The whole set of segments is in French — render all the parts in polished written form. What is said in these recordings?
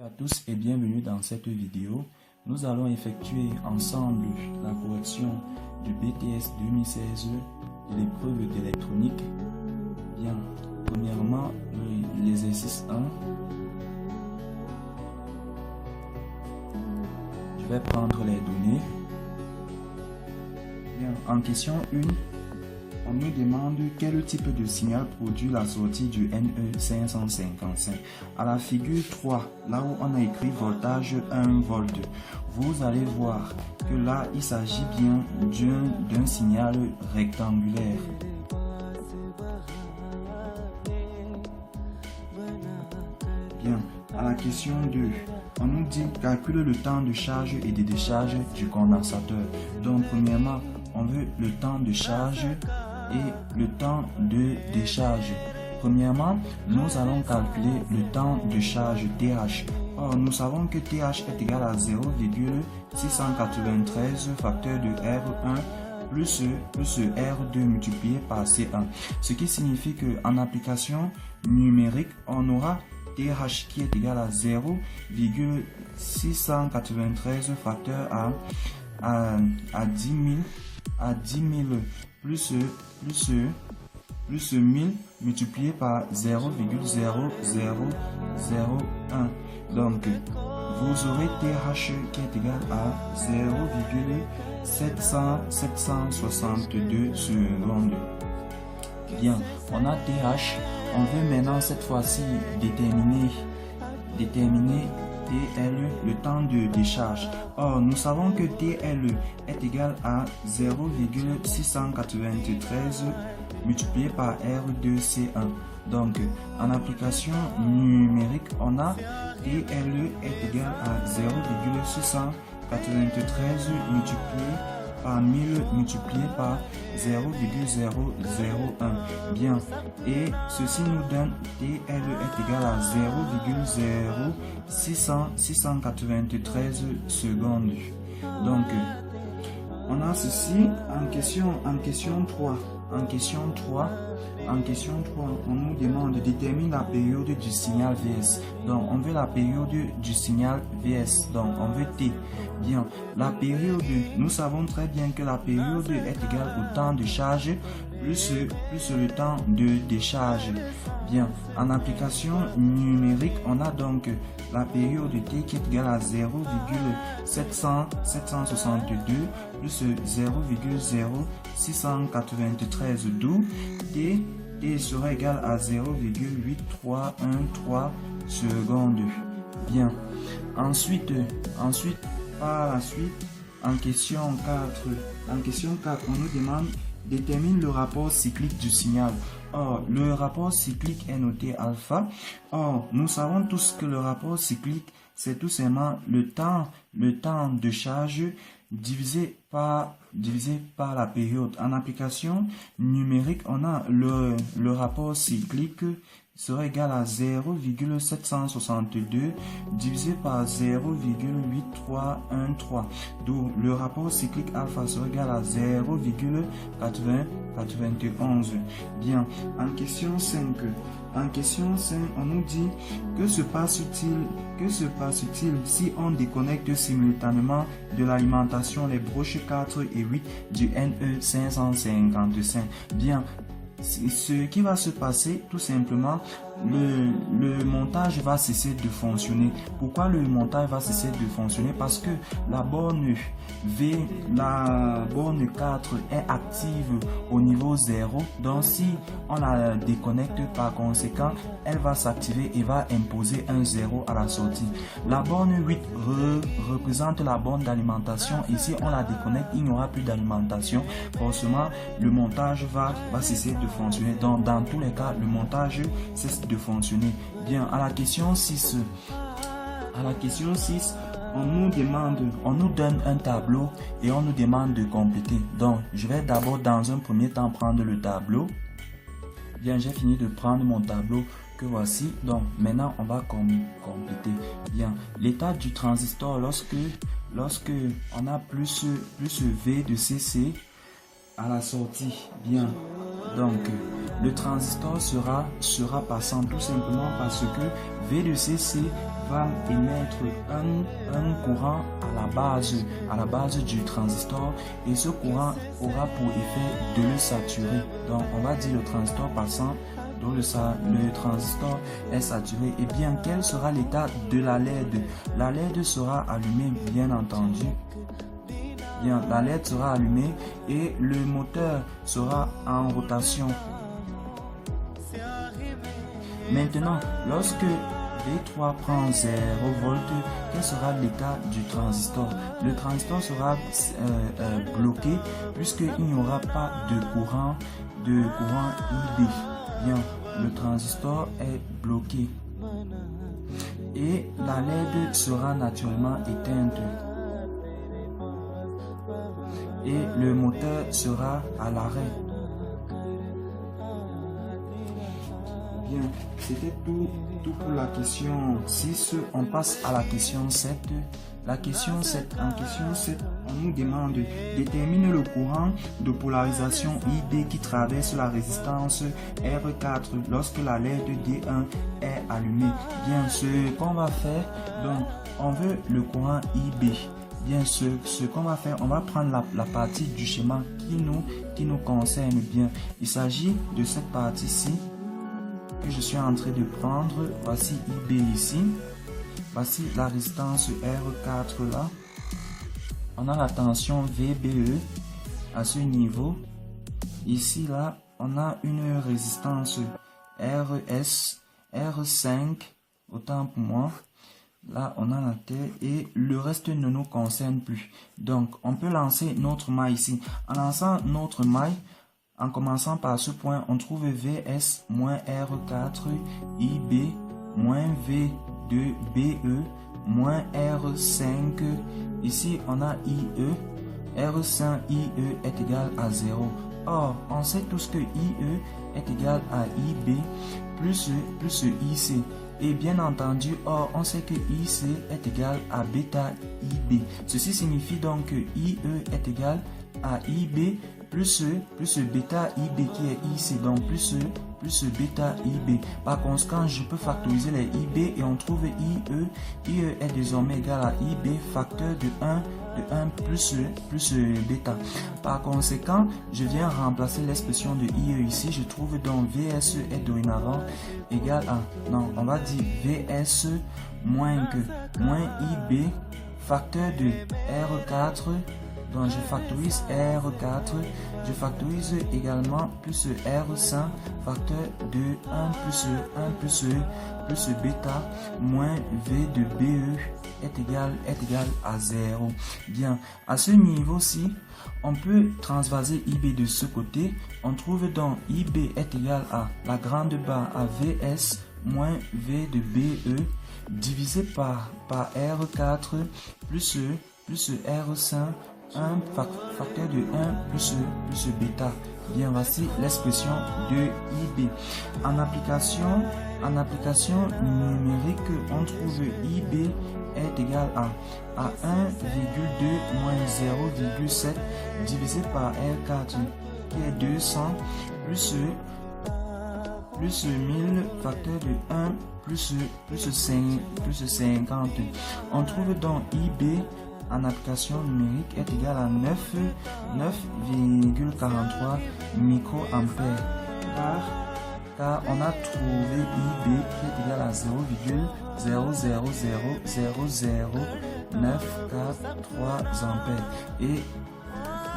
Bonjour à tous et bienvenue dans cette vidéo. Nous allons effectuer ensemble la correction du BTS 2016 de l'épreuve d'électronique. Bien, premièrement, l'exercice 1. Je vais prendre les données. Bien, en question 1, on nous demande quel type de signal produit la sortie du NE555. À la figure 3, là où on a écrit voltage 1 volt, vous allez voir que là, il s'agit bien d'un signal rectangulaire. Bien, à la question 2, on nous dit calcule le temps de charge et de décharge du condensateur. Donc, premièrement, on veut le temps de charge et le temps de décharge. Premièrement, nous allons calculer le temps de charge TH. Or, nous savons que TH est égal à 0,693 facteur de R1 plus R2 multiplié par C1. Ce qui signifie qu'en application numérique, on aura TH qui est égal à 0,693 facteur à 10 000 plus 1000 multiplié par 0,0001. Donc, vous aurez TH qui est égal à 0,762 secondes. Bien, on a TH. On veut maintenant cette fois-ci déterminer TL, le temps de décharge. Or, nous savons que TL est égal à 0,693 multiplié par R2C1. Donc, en application numérique, on a TL est égal à 0,693 multiplié par 1000 multiplié par 0,001. Bien, et ceci nous donne TL est égal à 0,0693 secondes. Donc, on a ceci en question 3. En question 3, on nous demande de déterminer la période du signal VS. Donc, on veut la période du signal VS. Donc, on veut T. Bien, la période, nous savons très bien que la période est égale au temps de charge plus le temps de décharge. Bien, en application numérique, on a donc la période T qui est égale à 0,762 plus 0,0693, d'où T sera égal à 0,8313 secondes. Bien, ensuite, par la suite, en question 4, on nous demande détermine le rapport cyclique du signal. Or, le rapport cyclique est noté alpha. Or, nous savons tous que le rapport cyclique, c'est tout simplement le temps de charge divisé par la période. En application numérique, on a le rapport cyclique sera égal à 0,762 divisé par 0,8313. D'où le rapport cyclique alpha sera égal à 0,91. Bien, en question 5, on nous dit que se passe-t-il si on déconnecte simultanément de l'alimentation les broches 4 et 8 du NE555. Bien, ce qui va se passer, tout simplement, le montage va cesser de fonctionner. Pourquoi le montage va cesser de fonctionner? Parce que la borne 4 est active au niveau 0. Donc, si on la déconnecte, par conséquent, elle va s'activer et va imposer un 0 à la sortie. La borne 8 représente la borne d'alimentation. Et si on la déconnecte, il n'y aura plus d'alimentation. Forcément, le montage va cesser de fonctionner. Donc, dans tous les cas, le montage cesse de fonctionner. Bien, à la question 6, on nous donne un tableau et on nous demande de compléter. Donc, je vais d'abord dans un premier temps prendre le tableau. Bien, j'ai fini de prendre mon tableau que voici. Donc, maintenant, on va compléter. Bien, l'état du transistor lorsque on a plus V de CC à la sortie. Bien, Donc, le transistor sera passant tout simplement parce que V de CC va émettre un courant à la base du transistor et ce courant aura pour effet de le saturer. Donc, on va dire le transistor passant, donc le transistor est saturé. Et bien, quel sera l'état de la LED? La LED sera allumée, bien entendu. Bien, la LED sera allumée et le moteur sera en rotation. Maintenant, lorsque V3 prend 0 volts, quel sera l'état du transistor? Le transistor sera bloqué puisqu'il n'y aura pas de courant IB. Bien, le transistor est bloqué et la LED sera naturellement éteinte et le moteur sera à l'arrêt. Bien, c'était tout pour la question 6. On passe à la question 7. La question 7. En question 7, on nous demande de déterminer le courant de polarisation IB qui traverse la résistance R4 lorsque la LED D1 est allumée. Bien, ce qu'on va faire, donc on veut le courant IB. Bien, ce qu'on va faire, on va prendre la partie du schéma qui nous concerne bien. Il s'agit de cette partie-ci que je suis en train de prendre. Voici IB ici. Voici la résistance R4 là. On a la tension VBE à ce niveau. Ici là, on a une résistance RS, R5, autant pour moi. Là, on a la terre et le reste ne nous concerne plus. Donc, on peut lancer notre maille ici. En lançant notre maille, en commençant par ce point, on trouve VS moins R4 IB moins V2 BE moins R5. Ici, on a IE. R5 IE est égal à 0. Or, on sait tous que IE est égal à IB plus IC. Et bien entendu, or, on sait que IC est égal à bêta IB. Ceci signifie donc que IE est égal à IB plus bêta IB qui est IC, donc plus bêta IB. Par conséquent, je peux factoriser les IB et on trouve IE. IE est désormais égal à IB facteur de 1 plus bêta. Par conséquent, je viens remplacer l'expression de IE ici. Je trouve donc VS est dorénavant égal à, non, on va dire VS moins IB facteur de R4. Donc je factorise R4, je factorise également plus R5 facteur de 1 plus bêta moins V de BE est égal à 0. Bien, à ce niveau-ci, on peut transvaser IB de ce côté. On trouve donc IB est égal à la grande barre à VS moins V de BE divisé par R4 plus R5 1 facteur de 1 plus bêta. Bien, voici l'expression de IB. En application numérique, on trouve IB est égal à 1,2 moins 0,7 divisé par R4 qui est 200 plus 1000 facteur de 1 plus 50. On trouve donc IB en application numérique est égal à 9,43 microampères car on a trouvé IB qui est égal à 0,0000094,3 ampères et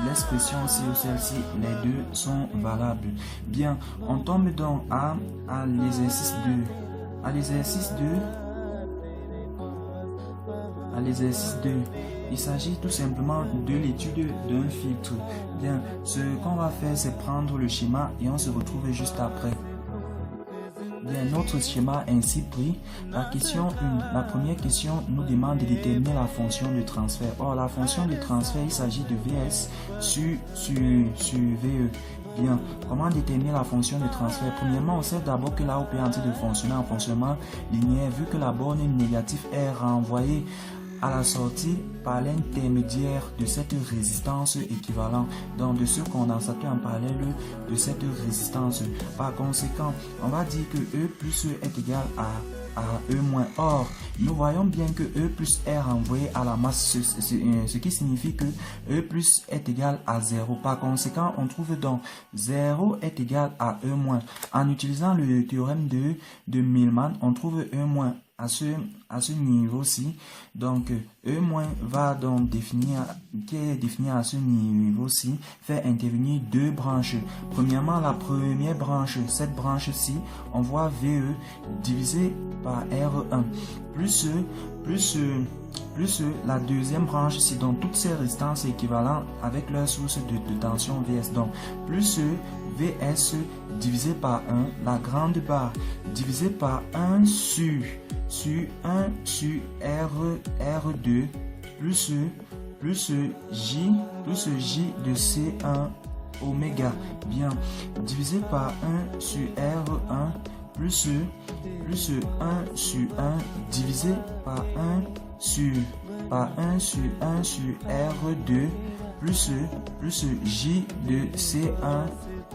l'expression ci ou celle-ci, les deux sont valables. Bien, on tombe donc à l'exercice 2. À l'exercice 2, il s'agit tout simplement de l'étude d'un filtre. Bien, ce qu'on va faire, c'est prendre le schéma et on se retrouve juste après. Bien, notre schéma ainsi pris, la première question nous demande de déterminer la fonction de transfert. Or, la fonction de transfert, il s'agit de VS sur VE. Bien, comment déterminer la fonction de transfert? Premièrement, on sait d'abord que la OP est en train de fonctionner en fonctionnement linéaire vu que la borne négative est renvoyée à la sortie par l'intermédiaire de cette résistance équivalente, donc de ce condensateur en parallèle de cette résistance. Par conséquent, on va dire que E plus E est égal à E moins. Or, nous voyons bien que E plus est renvoyé à la masse, ce qui signifie que E plus est égal à 0. Par conséquent, on trouve donc 0 est égal à E moins. En utilisant le théorème de Millman, on trouve E moins à ce niveau-ci. Donc, E- va donc définir, qui est défini à ce niveau-ci, fait intervenir deux branches. Premièrement, la première branche, cette branche-ci, on voit VE divisé par R1, plus la deuxième branche ici, donc toutes ces résistances équivalentes avec leur source de tension VS. Donc, plus VS divisé par 1, la grande barre, divisé par 1 sur 1 sur R2 plus J de C1 oméga, bien, divisé par 1 sur R1 plus 1 sur 1 divisé par 1 sur 1 sur R2 plus J de C1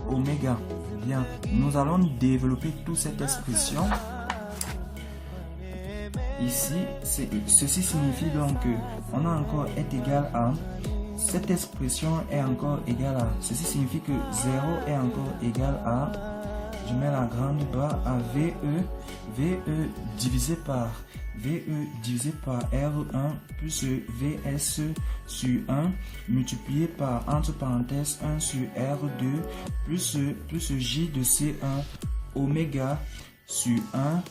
oméga. Bien, nous allons développer toute cette expression. Ici, ceci signifie donc que on a encore est égal à, cette expression est encore égale à, ceci signifie que 0 est encore égal à, je mets la grande barre à VE divisé par R1 plus VS sur 1 multiplié par, entre parenthèses, 1 sur R2 plus J de C1 oméga sur 1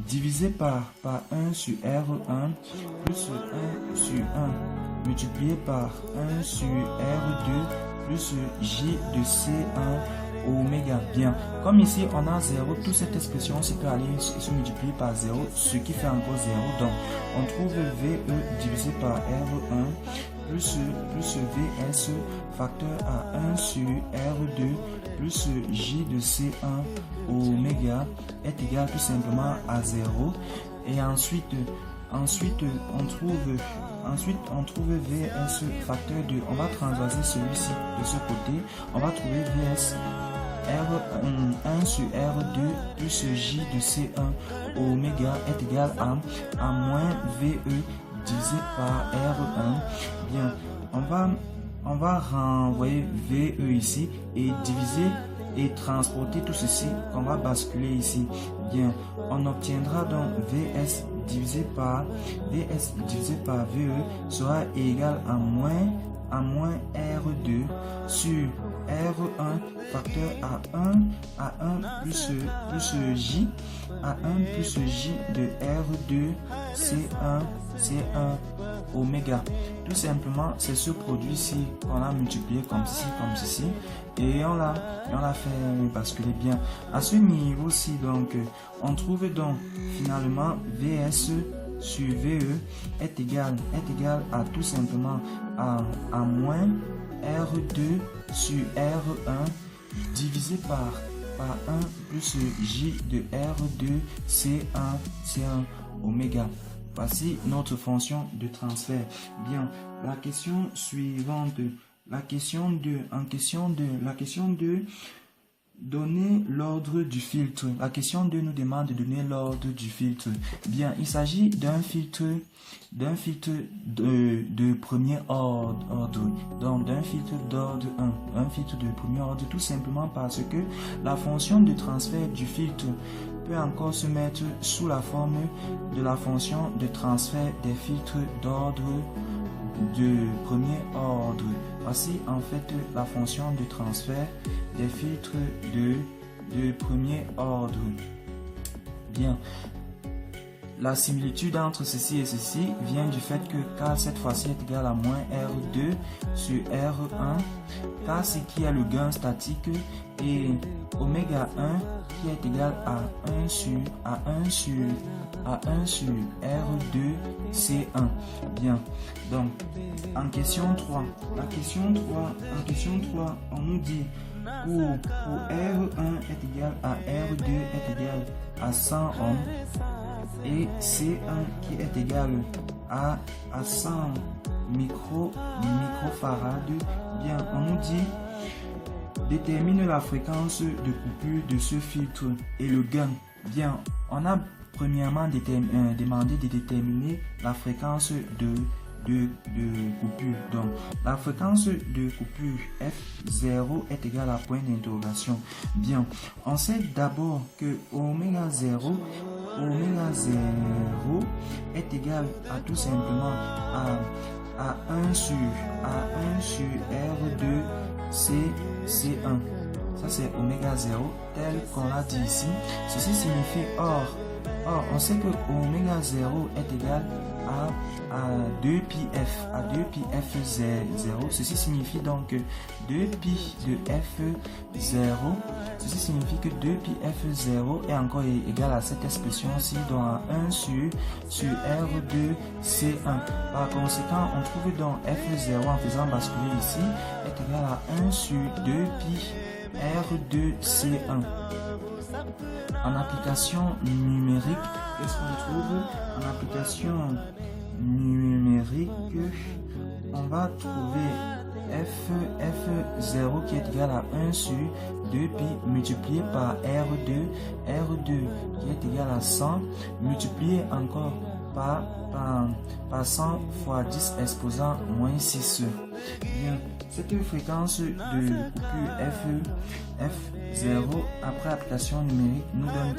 divisé par 1 sur R1 plus 1 sur 1 multiplié par 1 sur R2 plus J de C1 oméga. Bien, comme ici on a 0, toute cette expression se peut aller se multiplier par 0, ce qui fait encore 0. Donc on trouve VE divisé par R1 plus VS facteur à 1 sur R2 plus J de C1 oméga est égal tout simplement à 0. Et ensuite on trouve VS facteur de, on va transvaser celui-ci de ce côté, on va trouver VS R1 sur R2 plus J de C1 oméga est égal à moins VE divisé par R1. Bien, on va renvoyer VE ici et diviser et transporter tout ceci qu'on va basculer ici. Bien, on obtiendra donc VS divisé par VE sera égal à moins R2 sur R1 facteur à 1 plus J de R2 C1 oméga. Tout simplement, c'est ce produit-ci qu'on a multiplié comme ceci, et on l'a fait basculer bien. À ce niveau-ci, donc, on trouve donc finalement VS sur VE est égal à tout simplement à moins R2 sur R1 divisé par 1 plus J de R2 C1 oméga. Voici notre fonction de transfert. Bien, la question suivante, la question 2, donner l'ordre du filtre. La question 2 nous demande de donner l'ordre du filtre. Bien, il s'agit d'un filtre de premier ordre, donc d'un filtre d'ordre 1, un filtre de premier ordre, tout simplement parce que la fonction de transfert du filtre peut encore se mettre sous la forme de la fonction de transfert des filtres d'ordre de premier ordre. Voici en fait la fonction de transfert des filtres de premier ordre. Bien, la similitude entre ceci et ceci vient du fait que K cette fois-ci est égal à moins R2 sur R1, K c'est qui est le gain statique, et oméga 1 qui est égal à 1 sur R2 C1. Bien, donc en question 3, on nous dit pour R1 est égal à R2 est égal à 100 ohms et C1 qui est égal à 100 microfarad, bien, on nous dit détermine la fréquence de coupure de ce filtre et le gain. Bien, on a premièrement demandé de déterminer la fréquence de coupure. Donc, la fréquence de coupure F0 est égale à point d'interrogation. Bien, on sait d'abord que oméga 0 est égal à tout simplement à 1 sur R2 C1. Ça c'est oméga 0 tel qu'on l'a dit ici. Ceci signifie or on sait que oméga 0 est égal à 2πf, à 2πf0. Ceci signifie donc que 2π de f0, ceci signifie que 2πf0 est encore égal à cette expression-ci, donc à 1 sur R2C1. Par conséquent, on trouve donc f0 en faisant basculer ici est égal à 1 sur 2π R2C1. En application numérique, qu'est-ce qu'on trouve? En application numérique, on va trouver f0 qui est égal à 1 sur 2π multiplié par R2 qui est égal à 100 multiplié encore par 100 fois 10 exposant moins 6. Bien, cette fréquence de coupure F0 après application numérique nous donne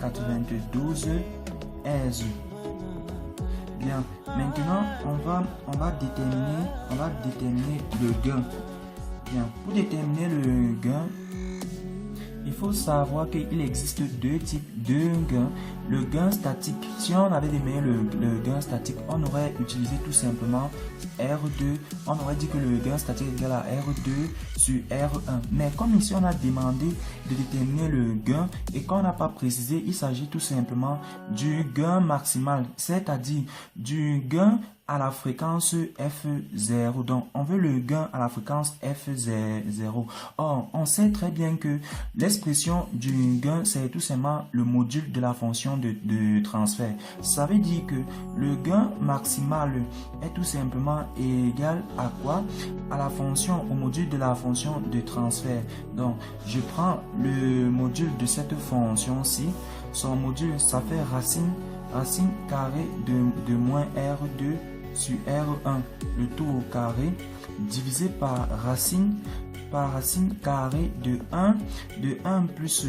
15,92 Hz. Bien, maintenant on va déterminer le gain. Bien, pour déterminer le gain, il faut savoir qu'il existe deux types de gains. Le gain statique, si on avait déterminé le gain statique, on aurait utilisé tout simplement R2. On aurait dit que le gain statique est égal à R2 sur R1. Mais comme ici on a demandé de déterminer le gain et qu'on n'a pas précisé, il s'agit tout simplement du gain maximal, c'est-à-dire du gain à la fréquence F0. Donc, on veut le gain à la fréquence F0. Or, on sait très bien que l'expression du gain, c'est tout simplement le module de la fonction de transfert. Ça veut dire que le gain maximal est tout simplement égal à quoi? À la fonction, au module de la fonction de transfert. Donc, je prends le module de cette fonction-ci. Son module, ça fait racine carrée de moins R2 sur R1, le tout au carré, divisé par racine carrée de 1 plus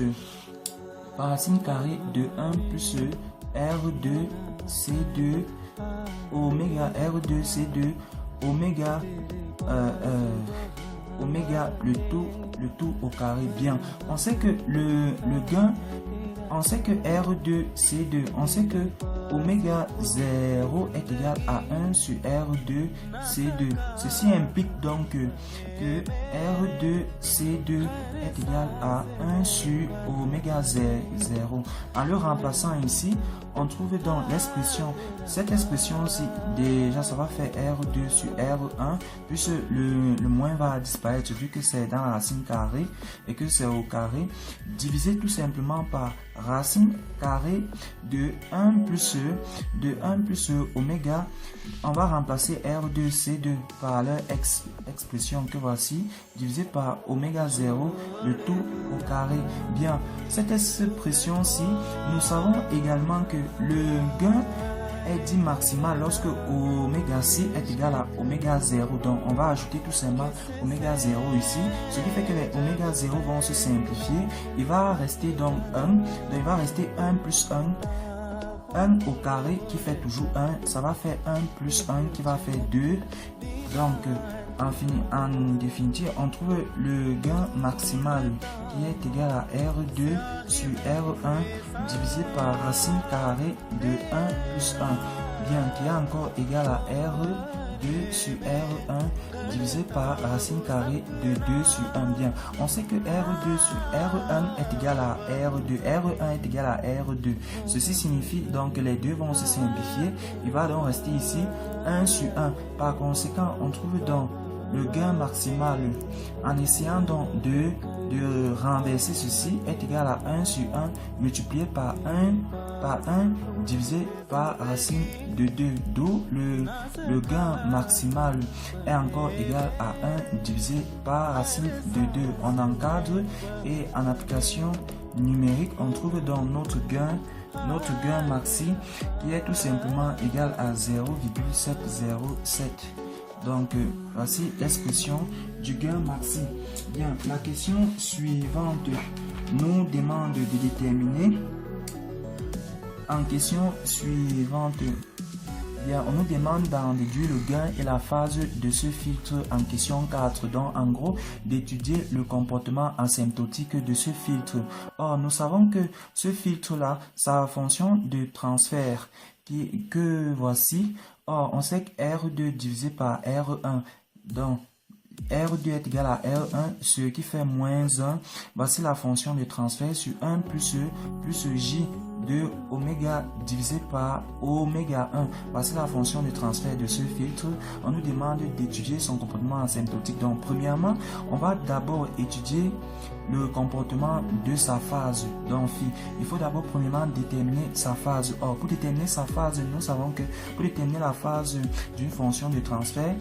par racine carrée de 1 plus R2 C2 oméga R2 C2 oméga le tout au carré. Bien, on sait que le gain, on sait que R2 C2, on sait que oméga 0 est égal à 1 sur R2 C2. Ceci implique donc que R2 C2 est égal à 1 sur oméga 0. En le remplaçant ici, on trouve donc l'expression. Cette expression-ci, déjà, ça va faire R2 sur R1, puisque le moins va disparaître vu que c'est dans la racine carrée et que c'est au carré, divisé tout simplement par racine carrée de 1 plus oméga. On va remplacer R2 C2 par leur expression que voici, divisé par oméga 0, le tout au carré. Bien, cette expression-ci, nous savons également que le gain est dit maximal lorsque oméga c est égal à oméga 0. Donc on va ajouter tout simplement oméga 0 ici, ce qui fait que les oméga 0 vont se simplifier. Il va rester donc 1, donc il va rester 1 plus 1 au carré qui fait toujours 1, ça va faire 1 plus 1 qui va faire 2. Donc en définitive, on trouve le gain maximal qui est égal à R2 sur R1 divisé par racine carrée de 1 plus 1, bien, qui est encore égal à R2 sur R1 divisé par racine carrée de 2 sur 1. Bien, on sait que R2 sur R1 est égal à R2. R1 est égal à R2. Ceci signifie donc que les deux vont se simplifier. Il va donc rester ici 1 sur 1. Par conséquent, on trouve donc le gain maximal en essayant donc de renverser ceci est égal à 1 sur 1 multiplié par 1 par 1 divisé par racine de 2. D'où le gain maximal est encore égal à 1 divisé par racine de 2. On encadre et en application numérique, on trouve donc notre gain maxi qui est tout simplement égal à 0,707. Donc, voici l'expression du gain maxi. Bien, la question suivante nous demande de déterminer. En question suivante, bien, on nous demande d'en déduire le gain et la phase de ce filtre en question 4. Donc, en gros, d'étudier le comportement asymptotique de ce filtre. Or, nous savons que ce filtre-là, sa fonction de transfert que voici. Or, on sait que R2 divisé par R1. Donc, R2 est égal à R1, ce qui fait moins 1. Voici la fonction de transfert sur 1 plus J de oméga divisé par oméga 1. Voici la fonction de transfert de ce filtre. On nous demande d'étudier son comportement asymptotique. Donc, premièrement, on va d'abord étudier le comportement de sa phase. Donc, il faut d'abord premièrement déterminer sa phase. Or, pour déterminer sa phase, nous savons que pour déterminer la phase d'une fonction de transfert,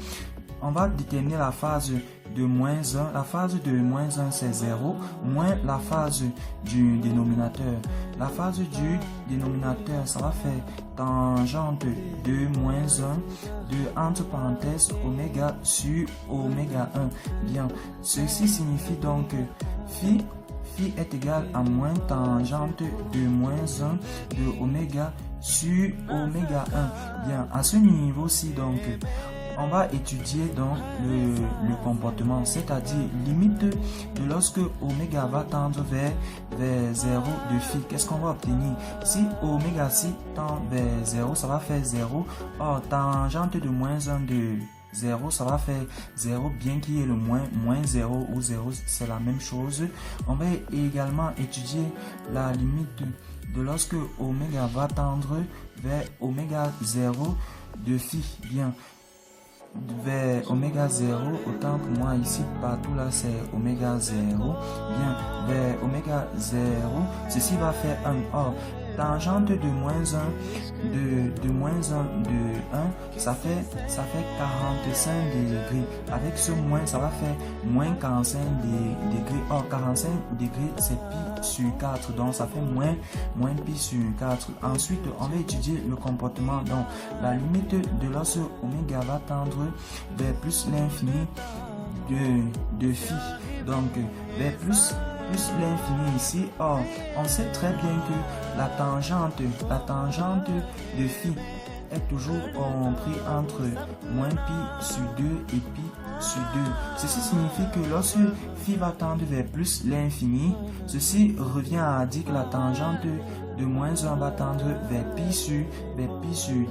on va déterminer la phase de moins 1. La phase de moins 1, c'est 0, moins la phase du dénominateur. La phase du dénominateur, ça va faire tangente de moins 1 de, entre parenthèses, oméga sur oméga 1. Bien, ceci signifie donc que phi est égal à moins tangente de moins 1 de oméga sur oméga 1. Bien, à ce niveau-ci, donc, on va étudier donc le comportement, c'est-à-dire limite de lorsque oméga va tendre vers 0 de phi. Qu'est-ce qu'on va obtenir? Si oméga si tend vers 0, ça va faire 0. Or, tangente de moins 1 de 0, ça va faire 0, bien qu'il y ait le moins 0 ou 0, c'est la même chose. On va également étudier la limite de lorsque oméga va tendre vers oméga 0 de phi. Bien, vers oméga 0, autant pour moi ici, partout là c'est oméga 0. Bien, vers oméga 0, ceci va faire 1. Or, tangente de moins 1 de moins 1 de 1, ça fait 45 degrés. Avec ce moins, ça va faire moins 45 degrés. Or, 45 degrés, c'est pi sur 4. Donc, ça fait moins pi sur 4. Ensuite, on va étudier le comportement. Donc, la limite de lorsque oméga va tendre vers plus l'infini de phi. Donc, vers plus l'infini ici. Or, on sait très bien que la tangente de phi est toujours compris entre moins pi sur 2 et pi sur 2. Ceci signifie que lorsque phi va tendre vers plus l'infini, ceci revient à dire que la tangente de moins 1 va tendre vers pi sur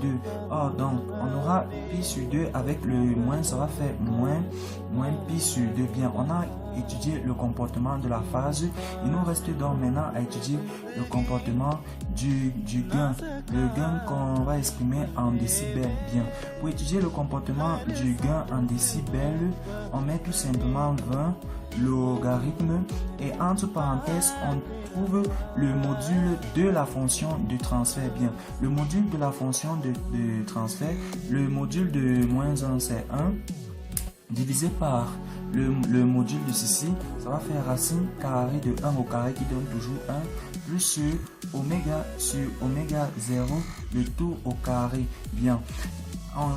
2. Or, donc, on aura pi sur 2 avec le moins, ça va faire moins pi sur 2. Bien, on a étudié le comportement de la phase. Il nous reste donc maintenant à étudier le comportement du gain. Le gain qu'on va exprimer en décibels. Bien, pour étudier le comportement du gain en décibels, on met tout simplement 20 logarithme et entre parenthèses on trouve le module de la fonction de transfert. Bien, le module de la fonction de transfert, le module de moins 1 c'est 1 divisé par le module de ceci, ça va faire racine carrée de 1 au carré qui donne toujours 1 plus sur oméga 0 le tout au carré. Bien,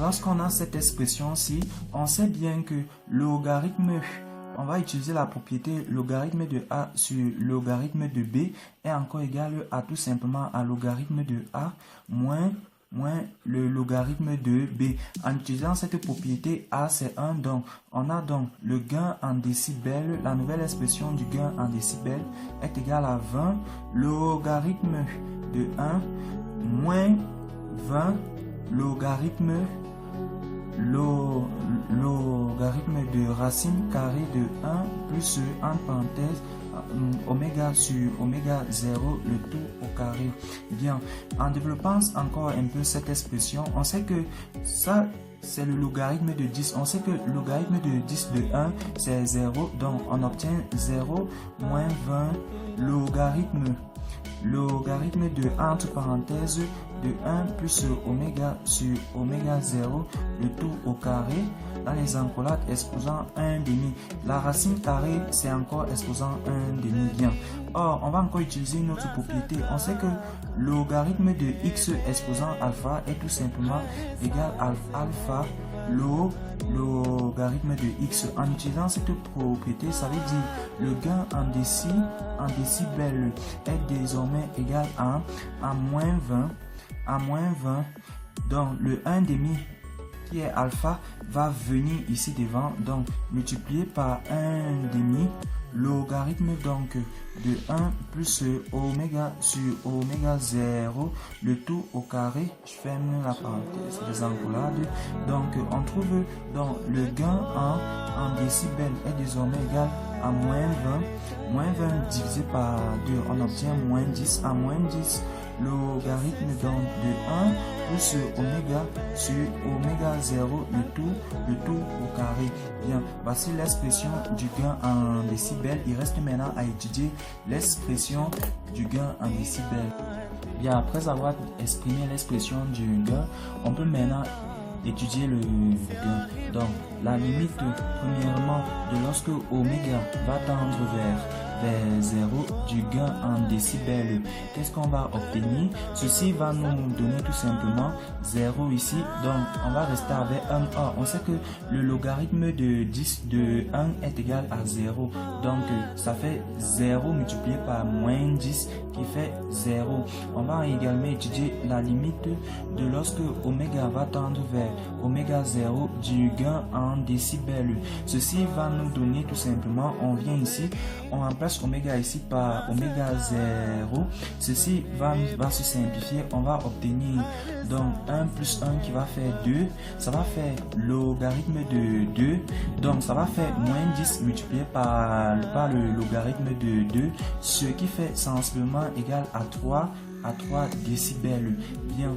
lorsqu'on a cette expression-ci, on sait bien que logarithme, on va utiliser la propriété logarithme de A sur logarithme de B est encore égal à tout simplement à logarithme de A moins le logarithme de B. En utilisant cette propriété, A c'est 1, donc on a donc le gain en décibels. La nouvelle expression du gain en décibels est égale à 20 logarithme de 1 moins 20 logarithme de racine carrée de 1 plus entre parenthèses oméga sur oméga 0 le tout au carré. Bien, en développant encore un peu cette expression, on sait que ça c'est le logarithme de 10. On sait que le logarithme de 10 de 1 c'est 0, donc on obtient 0 moins 20 logarithme logarithme de entre parenthèses de 1 plus oméga sur oméga 0, le tout au carré, dans les encolades exposant 1 demi. La racine carrée, c'est encore exposant 1 demi. Bien. Or, on va encore utiliser une autre propriété. On sait que le logarithme de x exposant alpha est tout simplement égal à alpha logarithme de x. En utilisant cette propriété, ça veut dire le gain en décibels est désormais égal à moins 20. Donc le 1 demi qui est alpha va venir ici devant, donc multiplié par 1 demi logarithme donc de 1 plus oméga sur oméga 0, le tout au carré. Je ferme la parenthèse, les encolades. Donc on trouve donc le gain en décibels est désormais égal à moins 20 divisé par 2, on obtient moins 10. À moins 10 logarithme donc de 1 plus oméga sur oméga 0, le tout au carré. Bien, voici l'expression du gain en décibels. Il reste maintenant à étudier l'expression du gain en décibels. Bien, après avoir exprimé l'expression du gain, on peut maintenant étudier le gain. Donc, la limite premièrement de lorsque oméga va tendre vers 0 du gain en décibels. Qu'est-ce qu'on va obtenir? Ceci va nous donner tout simplement 0 ici. Donc, on va rester avec 1. Or, on sait que le logarithme de 1 est égal à 0. Donc, ça fait 0 multiplié par moins 10 qui fait 0. On va également étudier la limite de lorsque oméga va tendre vers oméga 0 du gain en décibels. Ceci va nous donner tout simplement, on vient ici, on remplace oméga ici par oméga 0. Ceci va se simplifier. On va obtenir donc 1 plus 1 qui va faire 2. Ça va faire logarithme de 2. Donc ça va faire moins 10 multiplié par le logarithme de 2. Ce qui fait sensiblement égal à 3 décibels. Bien.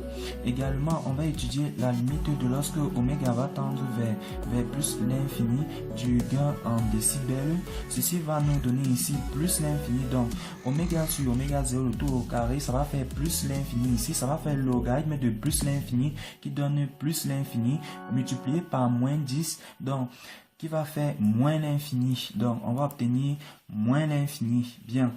Également, on va étudier la limite de lorsque oméga va tendre vers plus l'infini du gain en décibels. Ceci va nous donner ici plus l'infini. Donc, oméga sur oméga 0, le tout au carré, ça va faire plus l'infini. Ici, ça va faire le logarithme de plus l'infini qui donne plus l'infini multiplié par moins 10. Donc, qui va faire moins l'infini. Donc, on va obtenir moins l'infini. Bien.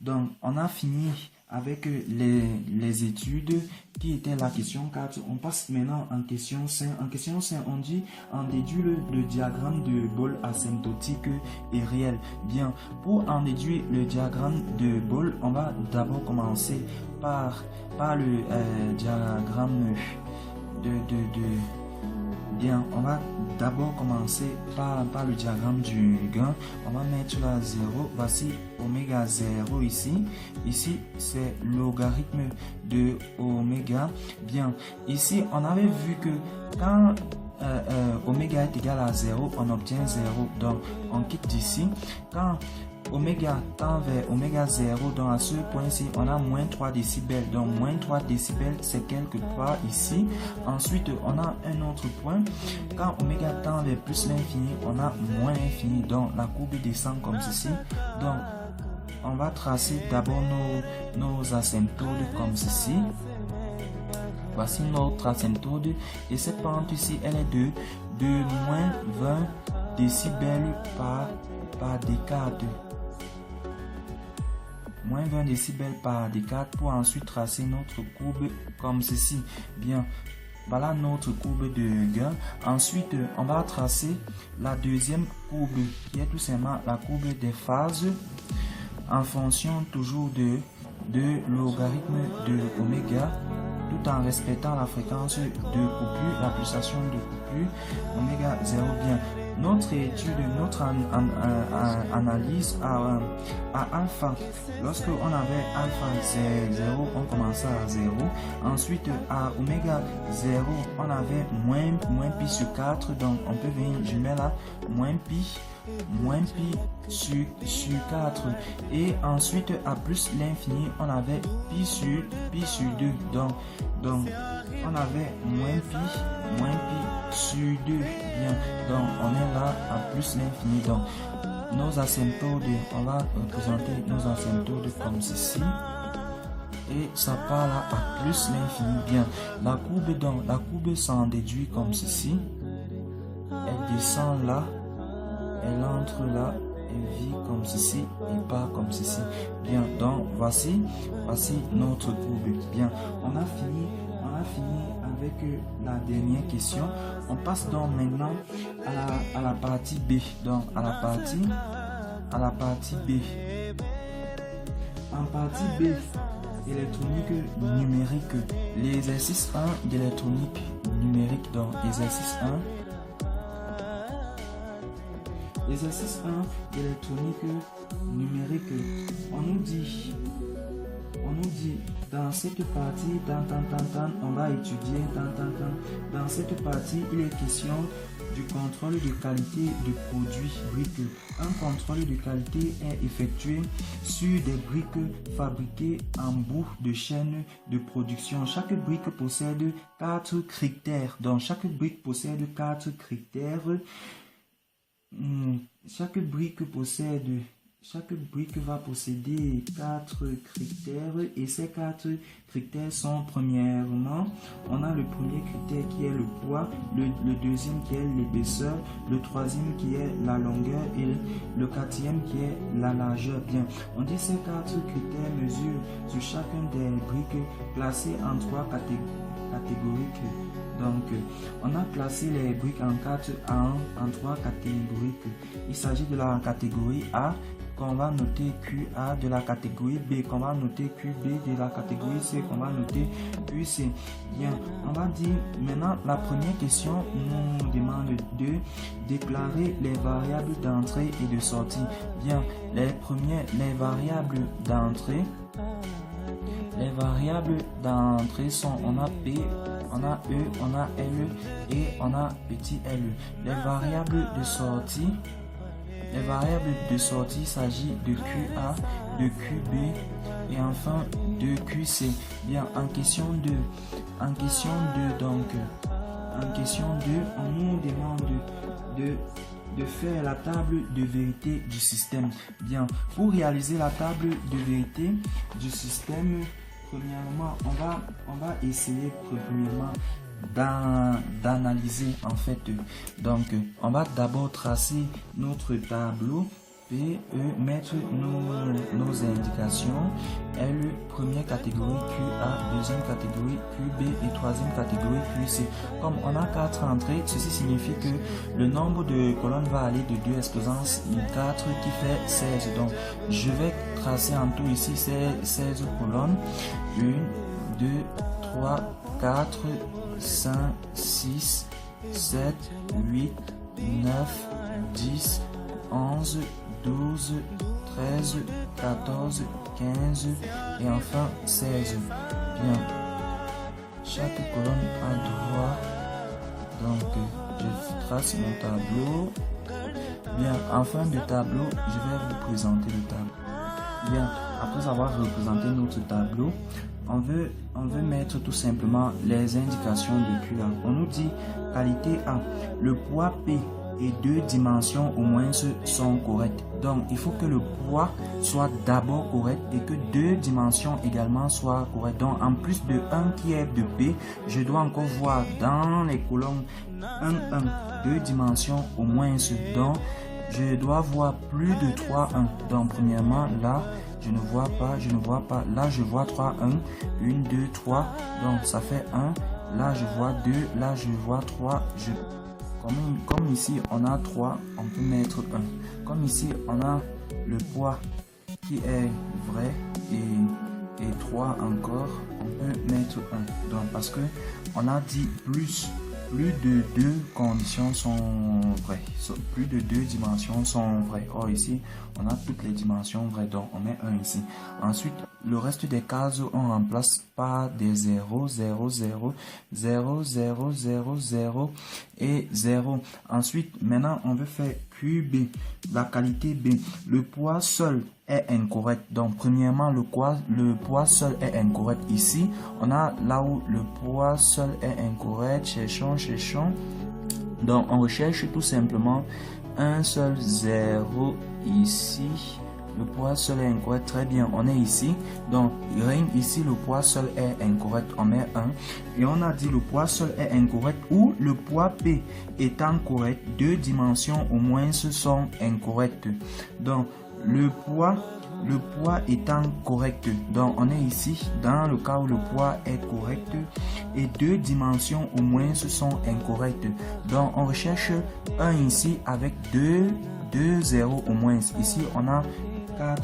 Donc, on a fini avec les études qui étaient la question 4. On passe maintenant en question 5. En question 5, on déduit le diagramme de Bol asymptotique et réel. Bien, pour en déduire le diagramme de Bol, on va d'abord commencer par le diagramme Bien, on va d'abord commencer par le diagramme du gain. On va mettre là 0. Voici oméga 0 ici. Ici, c'est logarithme de oméga. Bien, ici, on avait vu que quand oméga est égal à 0, on obtient 0. Donc, on quitte d'ici. Quand oméga tend vers oméga 0, donc à ce point-ci, on a moins 3 décibels. Donc, moins 3 décibels, c'est quelque part ici. Ensuite, on a un autre point. Quand oméga tend vers plus l'infini, on a moins l'infini. Donc, la courbe descend comme ceci. Donc, on va tracer d'abord nos asymptotes comme ceci. Voici notre asymptote. Et cette pente ici, elle est de moins 20 décibels par décade. Moins 20 décibels par décade pour ensuite tracer notre courbe comme ceci. Bien, voilà notre courbe de gain. Ensuite, on va tracer la deuxième courbe qui est tout simplement la courbe des phases en fonction toujours de logarithme de oméga, tout en respectant la fréquence de coupure, la pulsation de coupure oméga 0. Bien, notre étude, notre analyse à alpha, lorsque on avait alpha 0, on commençait à 0. Ensuite, à oméga 0, on avait moins pi sur 4, donc on peut venir, je mets là, moins pi sur 4. Et ensuite, à plus l'infini, on avait pi sur 2. Donc on avait moins pi sur 2. Bien, donc on est là à plus l'infini. Donc nos asymptotes, on va représenter nos asymptotes comme ceci. et ça part là à plus l'infini. Bien, la courbe s'en déduit comme ceci. Elle descend là, elle entre là, elle vit comme ceci et part comme ceci. Bien, donc voici notre courbe. Bien, on a fini avec la dernière question. On passe donc maintenant à la partie B. Donc à la partie B. En partie B, électronique numérique, l'exercice 1 d'électronique numérique. Donc exercice 1. Exercice 1 d'électronique numérique. On nous dit dans cette partie, on va étudier, dans cette partie, il est question du contrôle de qualité de produits briques. Un contrôle de qualité est effectué sur des briques fabriquées en bout de chaîne de production. Chaque brique possède 4 critères. Donc, chaque brique possède 4 critères. Chaque brique va posséder 4 critères et ces 4 critères sont premièrement, on a le premier critère qui est le poids, le deuxième qui est l'épaisseur, le troisième qui est la longueur et le quatrième qui est la largeur. Bien, on dit ces 4 critères mesurent sur chacun des briques classées en 3 catégories. Donc, on a classé les briques en 3 catégories. Il s'agit de la catégorie A qu'on va noter QA, de la catégorie B qu'on va noter QB, de la catégorie C qu'on va noter QC. Bien, on va dire maintenant la première question nous demande de déclarer les variables d'entrée et de sortie. Bien, les variables d'entrée. Les variables d'entrée sont, on a P, on a E, on a L et on a petit l. Les variables de sortie, il s'agit de QA, de QB et enfin de QC. Bien, en question 2, donc, en question 2, on nous demande de faire la table de vérité du système. Bien, pour réaliser la table de vérité du système, premièrement, on va essayer d'analyser en fait. Donc, on va d'abord tracer notre tableau P, E, mettre nos indications. L, première catégorie QA, deuxième catégorie QB et troisième catégorie QC. Comme on a 4 entrées, ceci signifie que le nombre de colonnes va aller de 2 exposants 4 qui fait 16. Donc, je vais tracer en tout ici 16 colonnes. 1, 2, 3, 4, 5, 6, 7, 8, 9, 10, 11, 12, 13, 14, 15 et enfin 16. Bien, chaque colonne a droit. Donc, je trace mon tableau. Bien, en fin de tableau, je vais vous présenter le tableau. Bien, après avoir représenté notre tableau, on veut mettre tout simplement les indications de QA. On nous dit qualité A, le poids P et 2 dimensions au moins sont correctes. Donc, il faut que le poids soit d'abord correct et que 2 dimensions également soient correctes. Donc, en plus de 1 qui est de P, je dois encore voir dans les colonnes 2 dimensions au moins. Donc, je dois voir plus de 3, 1. Donc, premièrement, là, je ne vois pas. Là, je vois 3, 1, 1, 2, 3. Donc, ça fait 1. Là, je vois 2. Là, je vois 3. Comme ici, on a 3, on peut mettre 1. Comme ici, on a le poids qui est vrai et 3 encore, on peut mettre 1. Donc, parce que on a dit plus de 2 conditions sont vraies. Plus de 2 dimensions sont vraies. Or, ici, on a toutes les dimensions vraies. Donc, on met 1 ici. Ensuite, le reste des cases, on remplace par des 0, 0, 0, 0, 0, 0, 0 et 0. Ensuite, maintenant, on veut faire QB, la qualité B. Le poids seul est incorrect. Donc, premièrement, le poids seul est incorrect. Ici, on a là où le poids seul est incorrect. Cherchons. Donc, on recherche tout simplement un seul 0 ici. le poids seul est incorrect. Très bien, on est ici. Donc, ici, le poids seul est incorrect. On met 1. Et on a dit le poids seul est incorrect ou le poids P étant correct, deux dimensions au moins sont incorrectes. Donc, le poids étant correct. Donc, on est ici dans le cas où le poids est correct et deux dimensions au moins sont incorrectes. Donc, on recherche 1 ici avec deux zéros au moins. Ici, on a 4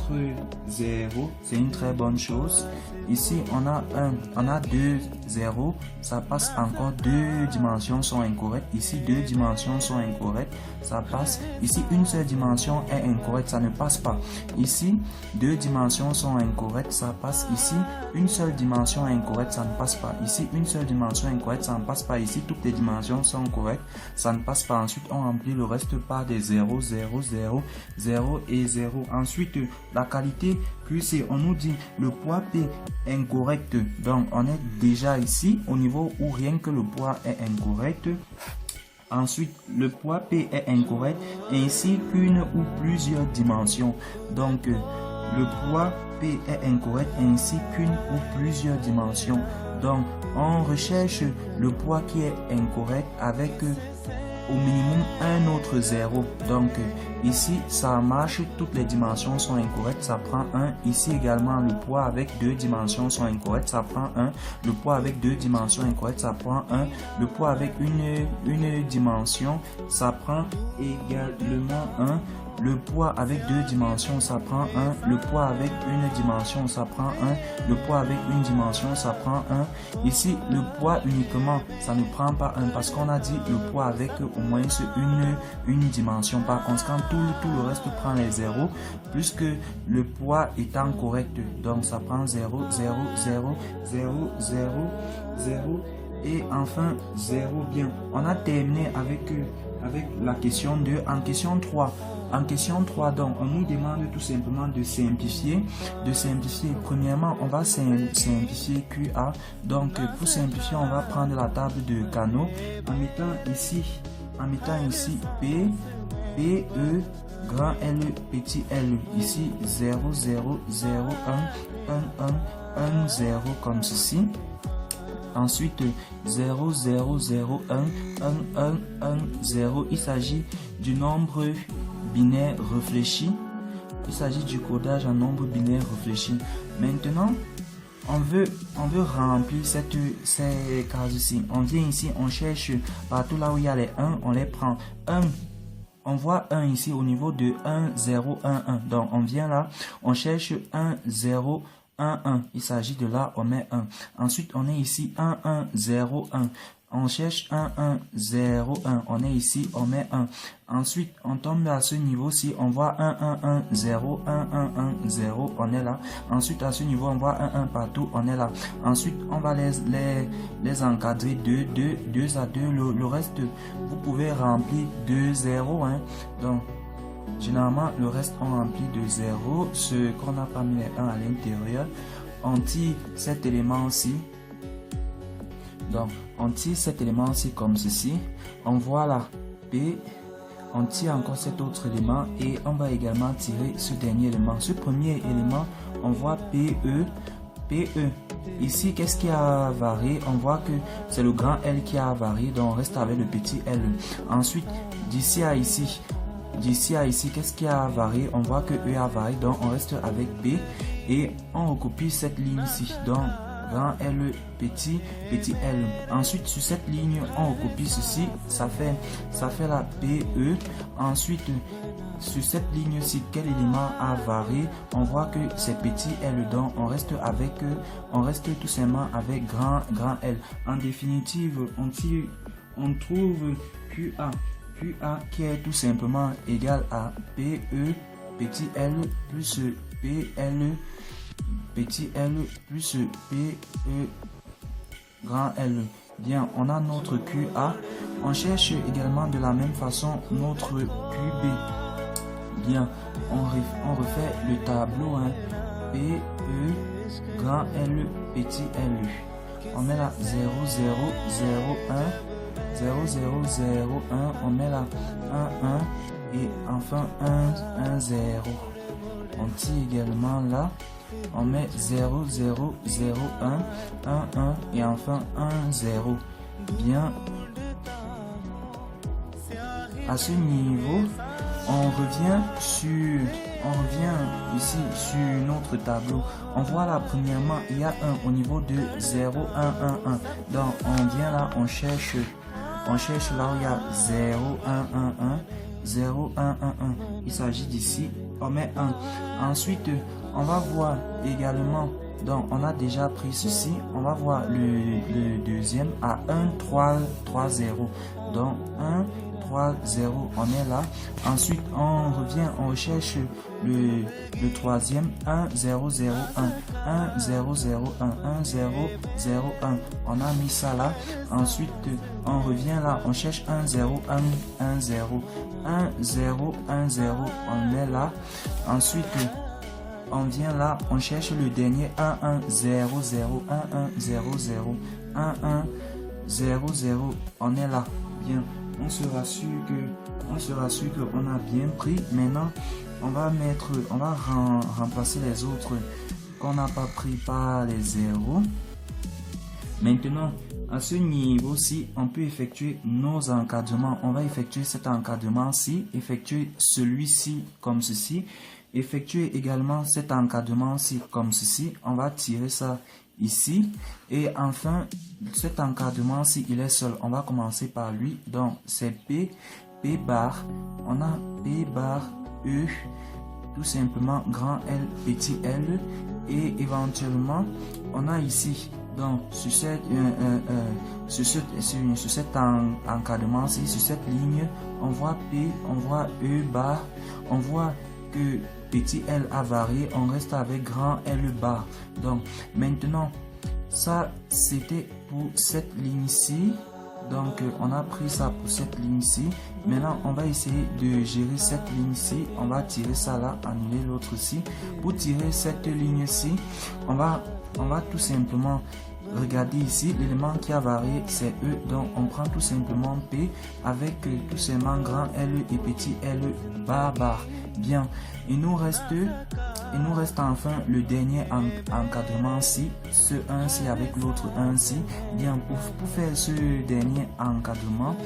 0, c'est une très bonne chose. Ici, on a 2 0, ça passe encore, deux dimensions sont incorrectes. Ici, deux dimensions sont incorrectes, ça passe. Ici, une seule dimension est incorrecte, ça ne passe pas. Ici, deux dimensions sont incorrectes, ça passe. Ici, une seule dimension est incorrecte, ça ne passe pas. Ici, une seule dimension est incorrecte, ça ne passe pas. Ici, toutes les dimensions sont correctes, ça ne passe pas. Ensuite, on remplit le reste par des 0, 0, 0, 0 et 0. Ensuite, la qualité QC, on nous dit le poids P incorrect. Donc, on est déjà ici au niveau où rien que le poids est incorrect. Ensuite, le poids P est incorrect ainsi qu'une ou plusieurs dimensions. Donc, le poids P est incorrect ainsi qu'une ou plusieurs dimensions. Donc, on recherche le poids qui est incorrect avec au minimum un autre 0. Donc ici ça marche, toutes les dimensions sont incorrectes, ça prend 1. Ici également le poids avec deux dimensions sont incorrectes, ça prend 1. Le poids avec deux dimensions incorrectes, ça prend 1. Le poids avec une dimension, ça prend également 1. Le poids avec deux dimensions, ça prend 1. Le poids avec une dimension, ça prend 1. Le poids avec une dimension, ça prend 1. Ici, le poids uniquement, ça ne prend pas 1 parce qu'on a dit le poids avec au moins une dimension. Par conséquent, tout le reste prend les 0 puisque le poids étant correct. Donc, ça prend 0, 0, 0, 0, 0, 0 et enfin 0. Bien, on a terminé avec la question 2. En question 3. En question 3, donc, on nous demande tout simplement de simplifier. Premièrement, on va simplifier QA. Donc, pour simplifier, on va prendre la table de Carnot en mettant ici P, E, grand L, petit L. Ici, 0, 0, 0, 1, 1, 1, 1, 0, comme ceci. Ensuite, 0, 0, 0, 1, 1, 1, 1, 0. Il s'agit du nombre binaire réfléchi. Il s'agit du codage en nombre binaire réfléchi. Maintenant, on veut remplir ces cases-ci. On vient ici, on cherche partout là où il y a les 1, on les prend. 1, on voit 1 ici au niveau de 1, 0, 1, 1. Donc, on vient là, on cherche 1, 0, 1, 1. Il s'agit de là, on met 1. Ensuite, on est ici 1, 1, 0, 1. On cherche 1, 1, 0, 1. On est ici, on met 1. Ensuite, on tombe à ce niveau-ci, on voit 1, 1, 1, 0, 1, 1, 1, 0, on est là. Ensuite, à ce niveau, on voit 1, 1 partout, on est là. Ensuite, on va les encadrer 2 à 2. Le reste, vous pouvez remplir 2, 0. Hein. Donc, généralement, le reste, on remplit de 0. Ce qu'on n'a pas mis les 1 à l'intérieur, on tire cet élément-ci. Donc, on tire cet élément-ci comme ceci. On voit là P. On tire encore cet autre élément et on va également tirer ce dernier élément. Ce premier élément, on voit PE. PE. Ici, qu'est-ce qui a varié? On voit que c'est le grand L qui a varié. Donc, on reste avec le petit L. Ensuite, d'ici à ici, qu'est-ce qui a varié? On voit que E a varié. Donc, on reste avec P. Et on recopie cette ligne-ci. Donc, grand L, petit L. Ensuite, sur cette ligne, on recopie ceci. Ça fait la PE. Ensuite, sur cette ligne-ci, quel élément a varié? On voit que c'est petit L. Donc, on reste tout simplement avec grand L. En définitive, on trouve QA qui est tout simplement égal à PE, petit L plus PL, petit L plus PE grand L. Bien, on a notre QA. On cherche également de la même façon notre QB. Bien, on refait le tableau. Hein. PE grand L petit L. On met là 0, 0, 0, 1. 0, 0, 0, 1. On met là 1, 1. Et enfin 1, 1, 0. on tire également là, on met 0, 0, 0, 1, 1, 1 et enfin 1, 0. Bien, à ce niveau, on revient ici sur notre tableau. On voit là premièrement, il y a 1 au niveau de 0, 1, 1, 1. Donc on vient là, on cherche là où il y a 0, 1, 1, 1, 0, 1, 1, 1. Il s'agit d'ici, on met 1. Ensuite, on va voir également, donc on a déjà pris ceci, on va voir le deuxième à 1, 3, 3, 0. Donc 1, 3, 0, on est là. Ensuite, on revient, on recherche le troisième, 1, 0, 0, 1, 1, 0, 0, 1, 1, 0, 0, 1. On a mis ça là. Ensuite, on revient là, on cherche 1, 0, 1, 1, 0, 1, 0, 1, 0, on met là. Ensuite, on vient là, on cherche le dernier, 1, 1, 0, 0, 1, 1, 0, 0, 1, 1, 0, 0, on est là. Bien. On se rassure qu'on a bien pris. Maintenant, on va remplacer les autres qu'on n'a pas pris par les zéros. Maintenant, à ce niveau-ci, on peut effectuer nos encadrements. On va effectuer cet encadrement-ci, effectuer celui-ci comme ceci, effectuer également cet encadrement-ci comme ceci. On va tirer ça ici et enfin cet encadrement si il est seul, on va commencer par lui. Donc c'est P bar, on a P bar E, tout simplement grand L petit L, et éventuellement on a ici donc sur cet encadrement ci, sur cette ligne, on voit P, on voit E bar, on voit que petit L a varié, on reste avec grand L bar. Donc maintenant, ça c'était pour cette ligne-ci. Donc on a pris ça pour cette ligne-ci. Maintenant on va essayer de gérer cette ligne-ci. On va tirer ça là, annuler l'autre-ci. Pour tirer cette ligne-ci, on va tout simplement regarder ici, l'élément qui a varié c'est E, donc on prend tout simplement P avec tout simplement grand L et petit L bar bar. Bien, il nous reste enfin le dernier encadrement ci, ce 1 ci avec l'autre 1 ci. Bien, pour faire ce dernier encadrement,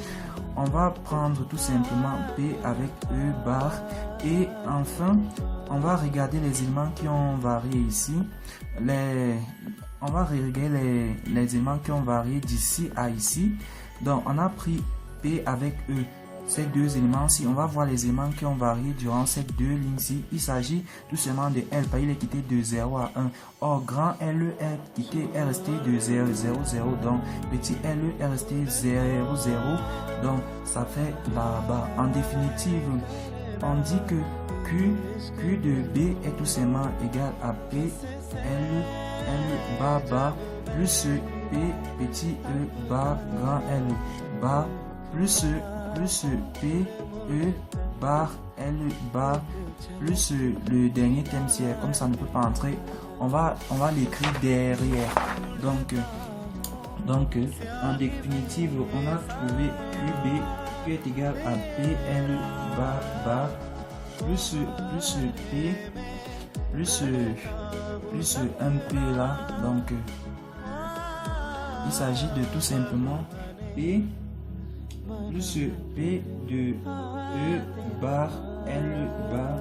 on va prendre tout simplement P avec E bar et enfin on va regarder les éléments qui ont varié ici. On va regarder les éléments qui ont varié d'ici à ici. Donc on a pris P avec E, ces deux éléments-ci. On va voir les éléments qui ont varié durant ces deux lignes-ci. Il s'agit tout simplement de L, il est quitté de 0 à 1. Or grand L est resté de 0, 0, 0. Donc petit L est resté 0, 0. Donc ça fait là-bas. En définitive, on dit que Q de B est tout simplement égal à P, L bar bar plus P petit E bar grand L bar plus P E bar L bar plus le dernier thème tiers. Comme ça ne peut pas entrer, on va l'écrire derrière. Donc en définitive, on a trouvé QB, Q est égal à P L bar bar plus P plus un P là. Donc il s'agit de tout simplement P plus P de E bar L bar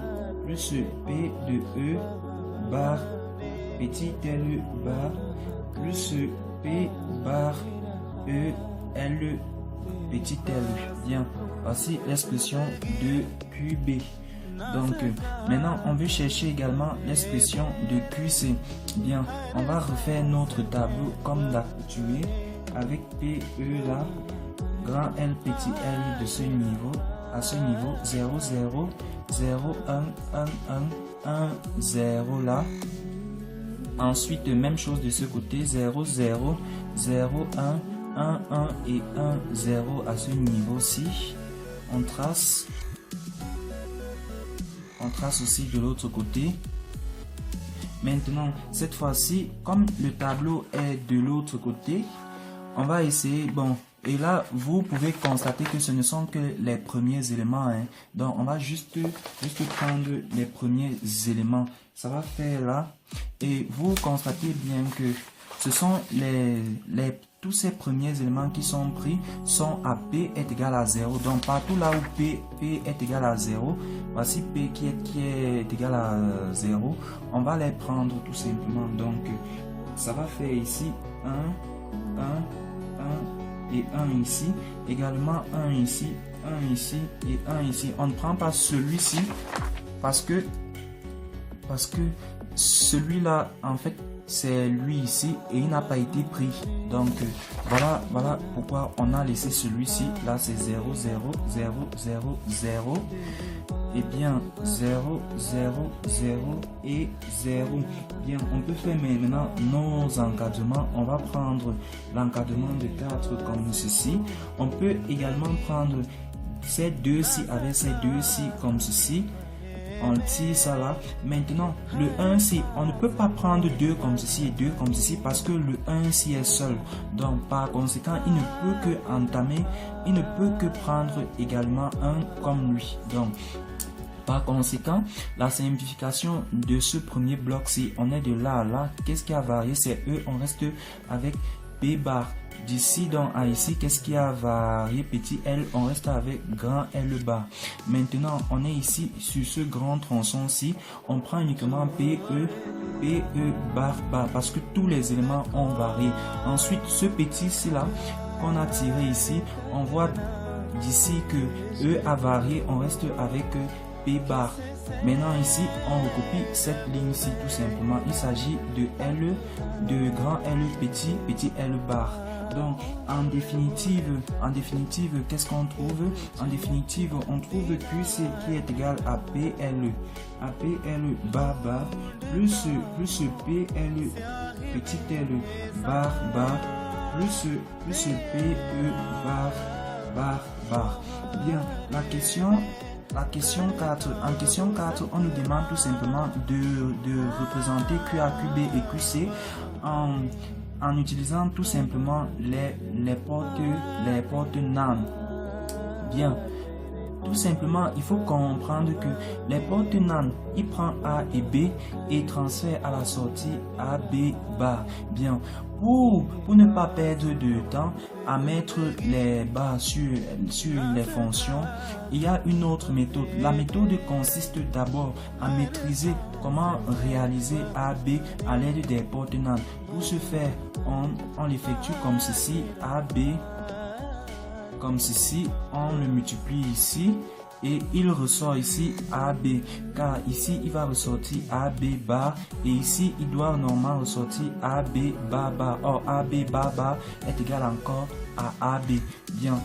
plus P de E bar petit L bar plus P bar E L petit L. Bien, voici l'expression de QB. Donc maintenant on veut chercher également l'expression de QC. Bien, on va refaire notre tableau comme d'accoutumé avec PE là, grand L petit L de ce niveau, à ce niveau 0 0 0 1 1 1 1 0 là. Ensuite même chose de ce côté, 0 0 0 1 1 1 et 1 0 à ce niveau-ci. On trace aussi de l'autre côté. Maintenant cette fois-ci, comme le tableau est de l'autre côté, on va essayer, bon, Et là, vous pouvez constater que ce ne sont que les premiers éléments. Hein. Donc, on va juste prendre les premiers éléments. Ça va faire là. Et vous constatez bien que ce sont tous ces premiers éléments qui sont pris sont à P est égal à 0. Donc, partout là où P est égal à 0, voici P qui est égal à 0. On va les prendre tout simplement. Donc, ça va faire ici 1, 1, 1 et 1 ici. Également 1 ici, 1 ici et 1 ici. On ne prend pas celui-ci parce que celui-là, en fait, c'est lui ici et il n'a pas été pris. Donc, voilà pourquoi on a laissé celui-ci. Là, c'est 0, 0, 0, 0, 0. Et bien, 0, 0, 0 et 0. Bien, on peut faire maintenant nos encadrements. On va prendre l'encadrement de 4 comme ceci. On peut également prendre ces deux-ci avec ces deux-ci comme ceci. On tire ça là. Maintenant, le 1 ci, on ne peut pas prendre 2 comme ceci et 2 comme ceci parce que le 1 ci est seul. Donc, par conséquent, il ne peut que entamer, il ne peut que prendre également 1 comme lui. Donc, par conséquent, la simplification de ce premier bloc-ci, on est de là à là. Qu'est-ce qui a varié? C'est E, on reste avec B bar. D'ici donc à ici, qu'est-ce qui a varié? Petit L, on reste avec grand L bar. Maintenant, on est ici sur ce grand tronçon-ci. On prend uniquement PE bar bar parce que tous les éléments ont varié. Ensuite, ce petit-ci là qu'on a tiré ici, on voit d'ici que E a varié. On reste avec P bar. Maintenant ici, on recopie cette ligne-ci tout simplement. Il s'agit de L, de grand L petit L bar. Donc, en définitive, qu'est-ce qu'on trouve? En définitive, on trouve QC qui est égal à PL bar bar plus PL petit L bar bar plus PE bar bar. Bien, la question 4. En question 4, on nous demande tout simplement de représenter QA, QB et QC en utilisant tout simplement les portes NAND. Bien, tout simplement, il faut comprendre que les portes NAND, il prend A et B et transfère à la sortie A, B, bar. Bien, pour ne pas perdre de temps à mettre les barres sur les fonctions, il y a une autre méthode. La méthode consiste d'abord à maîtriser comment réaliser A, B à l'aide des portes NAND. Pour ce faire, on l'effectue comme ceci, A, B, comme ceci, on le multiplie ici et il ressort ici AB, car ici il va ressortir AB bar et ici il doit normalement ressortir AB bar bar. Or AB bar bar est égal encore à AB. Bien.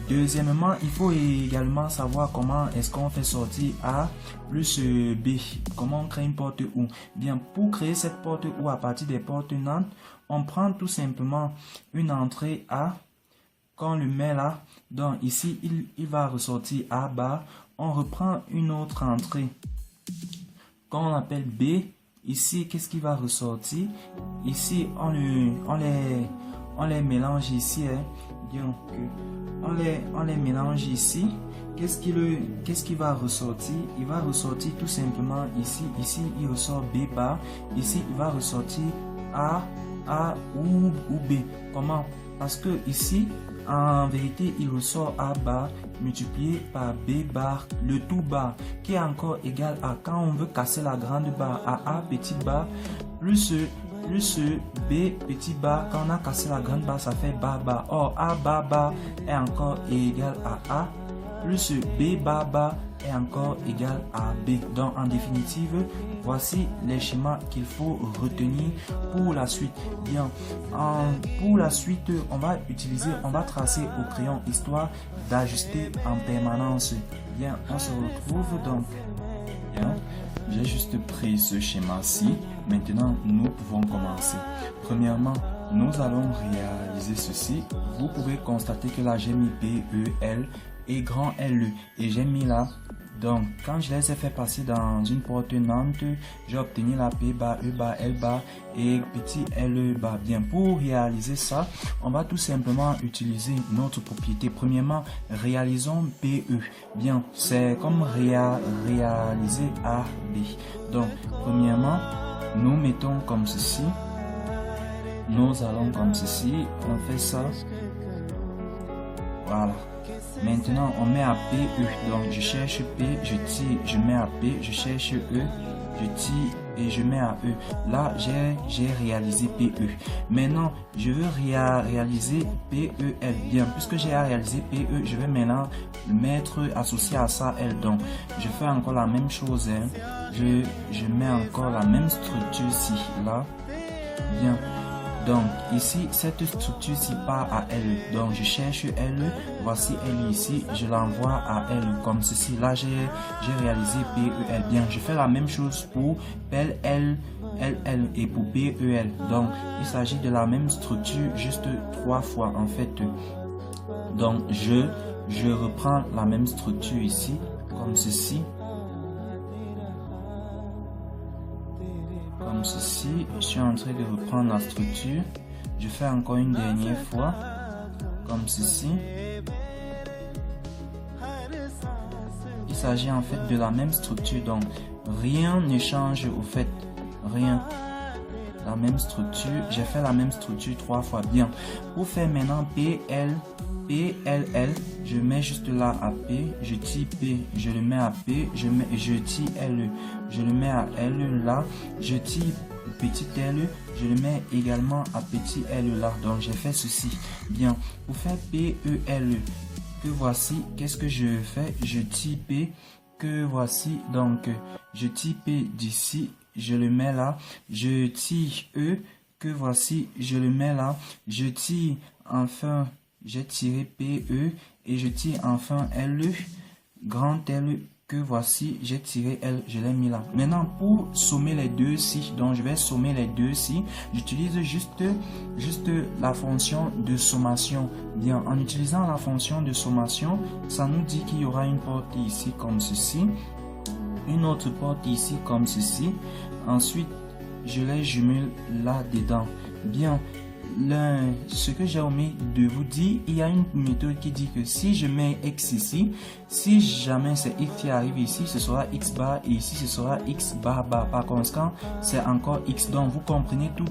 Deuxièmement, il faut également savoir comment est-ce qu'on fait sortir A plus B. Comment on crée une porte OU. Bien, pour créer cette porte OU à partir des portes NAND, on prend tout simplement une entrée A. Quand on le met là, donc ici, il va ressortir A bar. On reprend une autre entrée qu'on appelle B. Ici, qu'est-ce qui va ressortir? Ici, on les mélange ici. Hein. Donc, on les mélange ici. Qu'est-ce qui va ressortir? Il va ressortir tout simplement ici. Ici, il ressort B bar. Ici, il va ressortir A ou B. Comment? Parce que ici, en vérité, il ressort A bar multiplié par B bar, le tout bar, qui est encore égal à, quand on veut casser la grande barre, à A petit bar plus B petit bar. Quand on a cassé la grande barre, ça fait bar bar. Or, A bar bar est encore égal à A plus B bar bar est encore égal à B. Donc, en définitive, voici les schémas qu'il faut retenir pour la suite. Bien, pour la suite, on va tracer au crayon histoire d'ajuster en permanence. Bien, on se retrouve donc. Bien, j'ai juste pris ce schéma-ci. Maintenant, nous pouvons commencer. Premièrement, nous allons réaliser ceci. Vous pouvez constater que là, j'ai mis B, E, L et grand L. Et j'ai mis là Donc, quand je les ai fait passer dans une porte NAND, j'ai obtenu la P bar, E bar, L bar et petit L bar. Bien, pour réaliser ça, on va tout simplement utiliser notre propriété. Premièrement, réalisons PE. Bien, c'est comme réaliser AB. Donc, premièrement, nous mettons comme ceci. Nous allons comme ceci. On fait ça. Voilà. Maintenant, on met à PE. Donc, je cherche P, je tire, je mets à P, je cherche E, je tire et je mets à E. Là, j'ai réalisé PE. Maintenant, je veux réaliser PEL. Bien, puisque j'ai réalisé PE, je vais maintenant mettre associé à ça L. Donc, je fais encore la même chose. Hein. Je mets encore la même structure ici. Là. Bien. Donc ici, cette structure-ci part à L. Donc je cherche L, voici L ici, je l'envoie à L comme ceci. Là, j'ai réalisé PEL. Bien, je fais la même chose pour PEL, LL et pour PEL. Donc il s'agit de la même structure, juste 3 fois en fait. Donc je reprends la même structure ici, comme ceci. Comme ceci, je suis en train de reprendre la structure. Je fais encore une dernière fois, comme ceci. Il s'agit en fait de la même structure, donc rien ne change au fait, rien. La même structure, j'ai fait la même structure 3 fois. Bien, pour faire maintenant PL, PLL, je mets juste là à P, je tire P, je le mets à P, je tire L, je le mets à L là, je tire petit L, je le mets également à petit L là. Donc j'ai fait ceci. Bien, pour faire PEL, que voici, qu'est-ce que je fais? Je tire P, que voici, donc je tire P d'ici, je le mets là, je tire E, que voici, je le mets là, je tire enfin, j'ai tiré PE et je tire enfin L, grand L, que voici, j'ai tiré L, je l'ai mis là. Maintenant, pour sommer les deux ci, donc je vais sommer les deux ci, j'utilise juste la fonction de sommation. Bien, en utilisant la fonction de sommation, ça nous dit qu'il y aura une porte ici comme ceci, une autre porte ici comme ceci. Ensuite, je les jumelle là-dedans. Bien, ce que j'ai omis de vous dire, il y a une méthode qui dit que si je mets X ici, si jamais c'est X qui arrive ici, ce sera X bar et ici ce sera X bar bar. Par conséquent, c'est encore X. Donc vous comprenez tout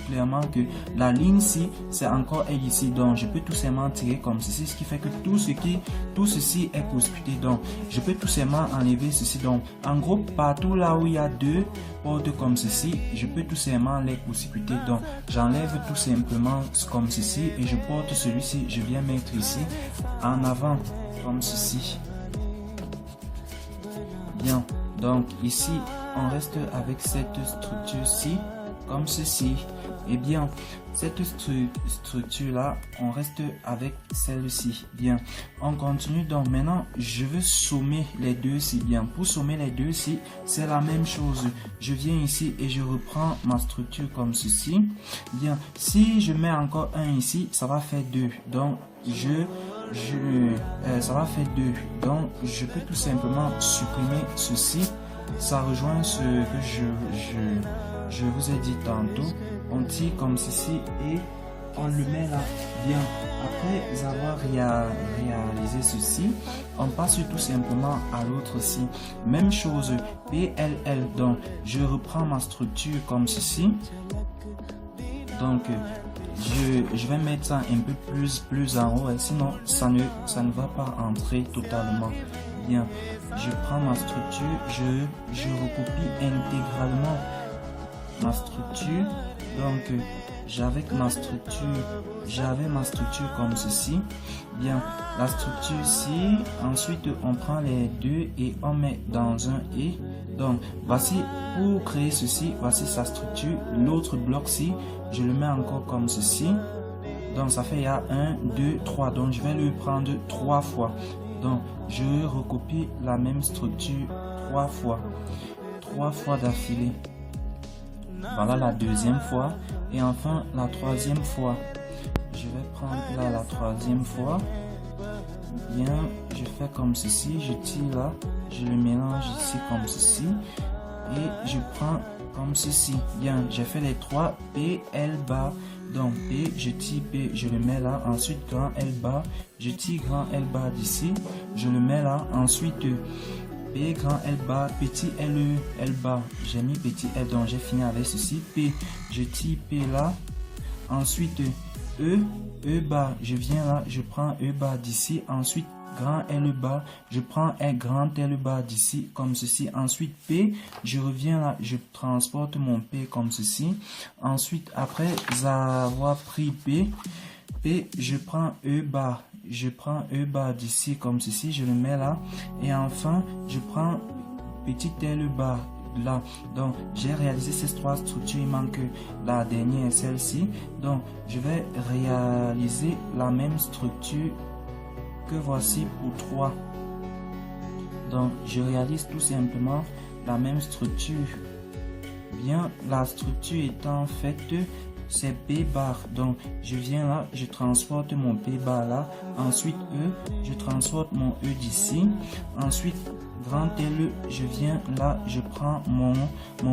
clairement que la ligne ci, c'est encore L ici. Donc je peux tout simplement tirer comme ceci, ce qui fait que tout ceci est court-circuité. Donc je peux tout simplement enlever ceci. Donc en gros, partout là où il y a deux portes comme ceci, je peux tout simplement les court-circuiter. Donc j'enlève tout simplement comme ceci et je porte celui-ci, je viens mettre ici en avant comme ceci. Bien, donc ici on reste avec cette structure-ci comme ceci. Et bien, cette structure là, on reste avec celle-ci. Bien, on continue. Donc maintenant, je veux sommer les deux ci. Bien, pour sommer les deux ci, c'est la même chose. Je viens ici et je reprends ma structure comme ceci. Bien, si je mets encore un ici, ça va faire 2. Donc ça va faire 2. Donc je peux tout simplement supprimer ceci. Ça rejoint ce que je vous ai dit tantôt. On tire comme ceci et on le met là. Bien, après avoir réalisé ceci, on passe tout simplement à l'autre ci. Même chose, PLL. Donc je reprends ma structure comme ceci. Donc je vais mettre ça un peu plus en haut, sinon ça ne va pas entrer totalement. Bien, je prends ma structure, je recopie intégralement ma structure. Donc j'avais ma structure comme ceci. Bien, la structure ici, ensuite on prend les deux et on met dans un et. Donc voici, pour créer ceci, voici sa structure. L'autre bloc-ci, je le mets encore comme ceci. Donc ça fait il y a 1, 2, 3. Donc je vais le prendre 3 fois. Donc je recopie la même structure 3 fois. 3 fois d'affilée. Voilà la deuxième fois. Et enfin la troisième fois. Je vais prendre là la troisième fois. Bien, je fais comme ceci, je tire là, je le mélange ici comme ceci et je prends comme ceci. Bien, j'ai fait les trois P, L bas. Donc P, je tire P, je le mets là. Ensuite grand L bas, je tire grand L bas d'ici, je le mets là. Ensuite P, grand L bas, petit L bas. J'ai mis petit L, donc j'ai fini avec ceci. P, je tire P là. Ensuite E bas, je viens là, je prends E bas d'ici. Ensuite grand L bas, je prends un grand L bas d'ici comme ceci. Ensuite P, je reviens là, je transporte mon P comme ceci. Ensuite après avoir pris P, je prends E bas, d'ici comme ceci, je le mets là. Et enfin je prends petit L bas là. Donc j'ai réalisé ces trois structures, il manque la dernière, celle-ci. Donc je vais réaliser la même structure que voici pour 3. Donc je réalise tout simplement la même structure. Bien, la structure étant faite, c'est P bar. Donc je viens là, je transporte mon P bar là. Ensuite E, je transporte mon E d'ici. Ensuite grand L, je viens là, je prends mon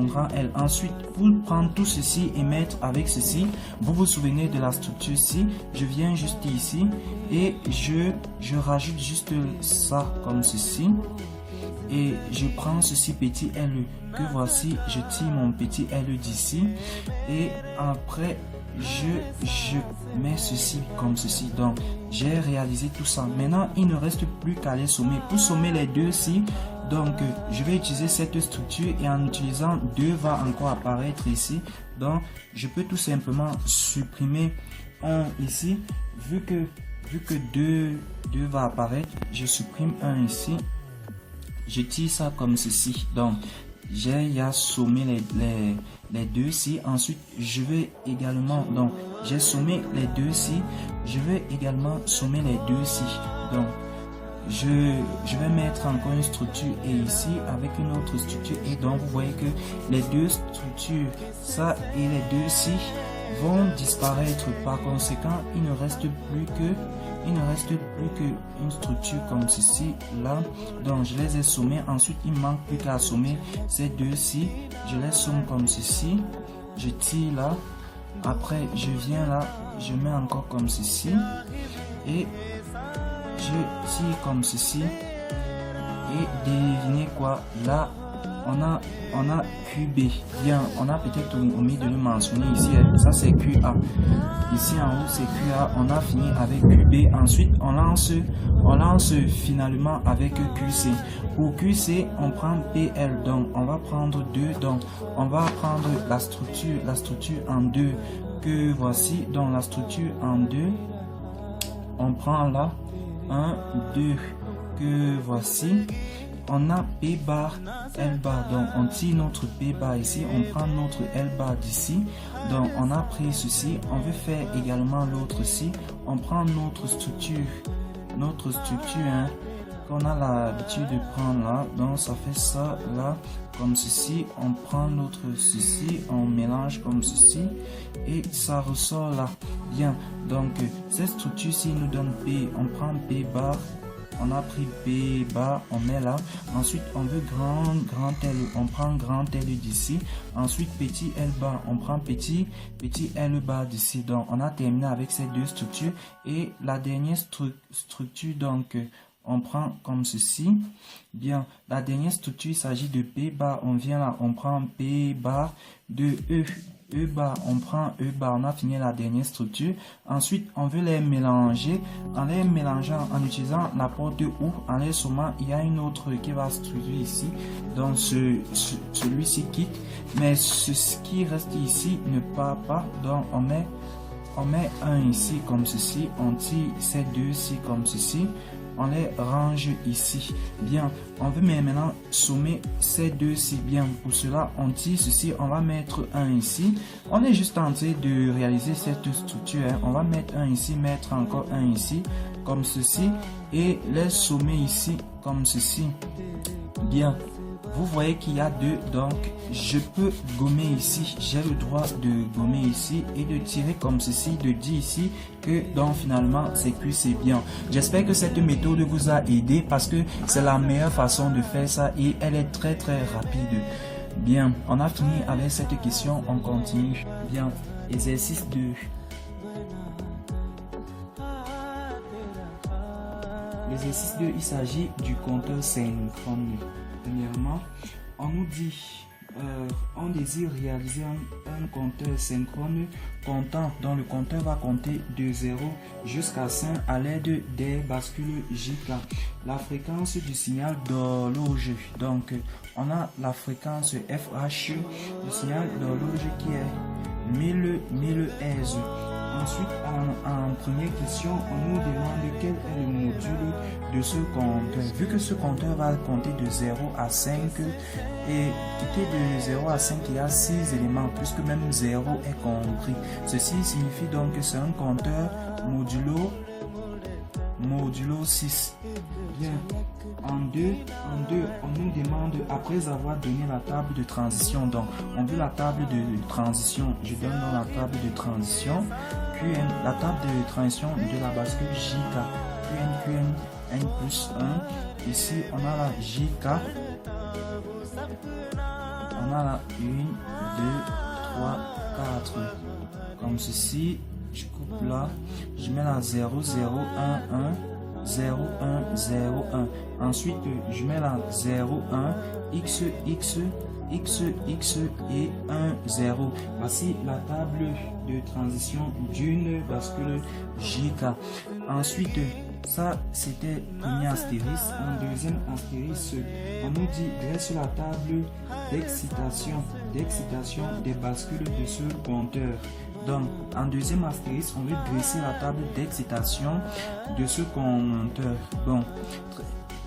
grand L. Ensuite, pour prendre tout ceci et mettre avec ceci, vous vous souvenez de la structure ici, je viens juste ici et je rajoute juste ça comme ceci. Et je prends ceci petit L que voici, je tire mon petit L d'ici et après je mets ceci comme ceci. Donc j'ai réalisé tout ça. Maintenant il ne reste plus qu'à les sommer. Pour sommer les deux ci, donc je vais utiliser cette structure et en utilisant 2 va encore apparaître ici. Donc je peux tout simplement supprimer 1 ici. Vu que 2 va apparaître, je supprime 1 ici. Je tire ça comme ceci. Donc j'ai à sommer les deux ci. Ensuite je vais également, donc j'ai sommé les deux ci, je vais également sommer les deux ci. Donc je vais mettre encore une structure et ici avec une autre structure, et donc vous voyez que les deux structures, ça et les deux ci, vont disparaître. Par conséquent il ne reste plus qu'une structure comme ceci là. Donc je les ai sommés. Ensuite il manque plus qu'à sommer ces deux ci. Je les somme comme ceci, je tire là, après je viens là, je mets encore comme ceci et je tire comme ceci. Et devinez quoi, là on a QB. Bien, on a peut-être omis de le mentionner ici, ça c'est QA. Ici en haut c'est QA, on a fini avec QB. Ensuite on lance finalement avec QC. Pour QC on prend PL, donc on va prendre 2, donc on va prendre la structure en 2 que voici. Donc la structure en 2, on prend là 1, 2 que voici. On a P bar, L bar, donc on tire notre P bar ici, on prend notre L bar d'ici. Donc on a pris ceci, on veut faire également l'autre ici. On prend notre structure hein, qu'on a l'habitude de prendre là. Donc ça fait ça là, comme ceci. On prend notre ceci, on mélange comme ceci et ça ressort là. Bien, donc cette structure-ci nous donne P, on prend P bar. On a pris P bas, on met là. Ensuite on veut grand L, on prend grand L d'ici. Ensuite petit L bas, on prend petit L bas d'ici. Donc on a terminé avec ces deux structures. Et la dernière structure, donc on prend comme ceci. Bien, la dernière structure, il s'agit de P bas, on vient là, on prend P bas de E bas, on prend E bas, on a fini la dernière structure. Ensuite on veut les mélanger. En les mélangeant, en utilisant la porte OU, en les sommant, il y a une autre qui va se trouver ici. Donc celui-ci quitte, mais ce qui reste ici ne part pas. Donc on met un ici comme ceci, on tire ces deux ici comme ceci, on les range ici. Bien, on veut maintenant sommer ces deux-ci. Bien, pour cela on tire ceci, on va mettre un ici. On est juste en train de réaliser cette structure hein. On va mettre un ici, mettre encore un ici comme ceci et les sommer ici comme ceci. Bien, vous voyez qu'il y a 2, donc je peux gommer ici, j'ai le droit de gommer ici et de tirer comme ceci, de dire ici que donc finalement c'est que c'est bien. J'espère que cette méthode vous a aidé parce que c'est la meilleure façon de faire ça et elle est très rapide. Bien, on a fini avec cette question, on continue. Bien, exercice 2. L'exercice 2, il s'agit du compteur synchrone. Premièrement, on nous dit, on désire réaliser un compteur synchrone comptant, dont le compteur va compter de 0 jusqu'à 5 à l'aide des bascules JK. La fréquence du signal d'horloge, donc on a la fréquence FH, le signal d'horloge qui est 1000 Hz. Ensuite, en première question, on nous demande quel est le module de ce compteur. Vu que ce compteur va compter de 0 à 5 et quitter de 0 à 5, il y a 6 éléments, puisque même 0 est compris. Ceci signifie donc que c'est un compteur modulo 6. Bien. En 2, on nous demande, après avoir donné la table de transition, donc on veut la table de transition, je donne dans la table de transition, QN, la table de transition de la bascule JK, QN, N plus 1, ici on a la JK, on a la 1, 2, 3, 4, comme ceci, je coupe là, je mets la 0, 0, 1, 1, 0, 1, 0, 1. Ensuite, je mets la 0, 1, X, X, X, X et 1, 0. Voici la table de transition d'une bascule JK. Ensuite, ça c'était premier astérisque. En deuxième astérisque, on nous dit dresse la table d'excitation des bascules de ce compteur. Donc, en deuxième astérisque, on veut dresser la table d'excitation de ce compteur. Bon,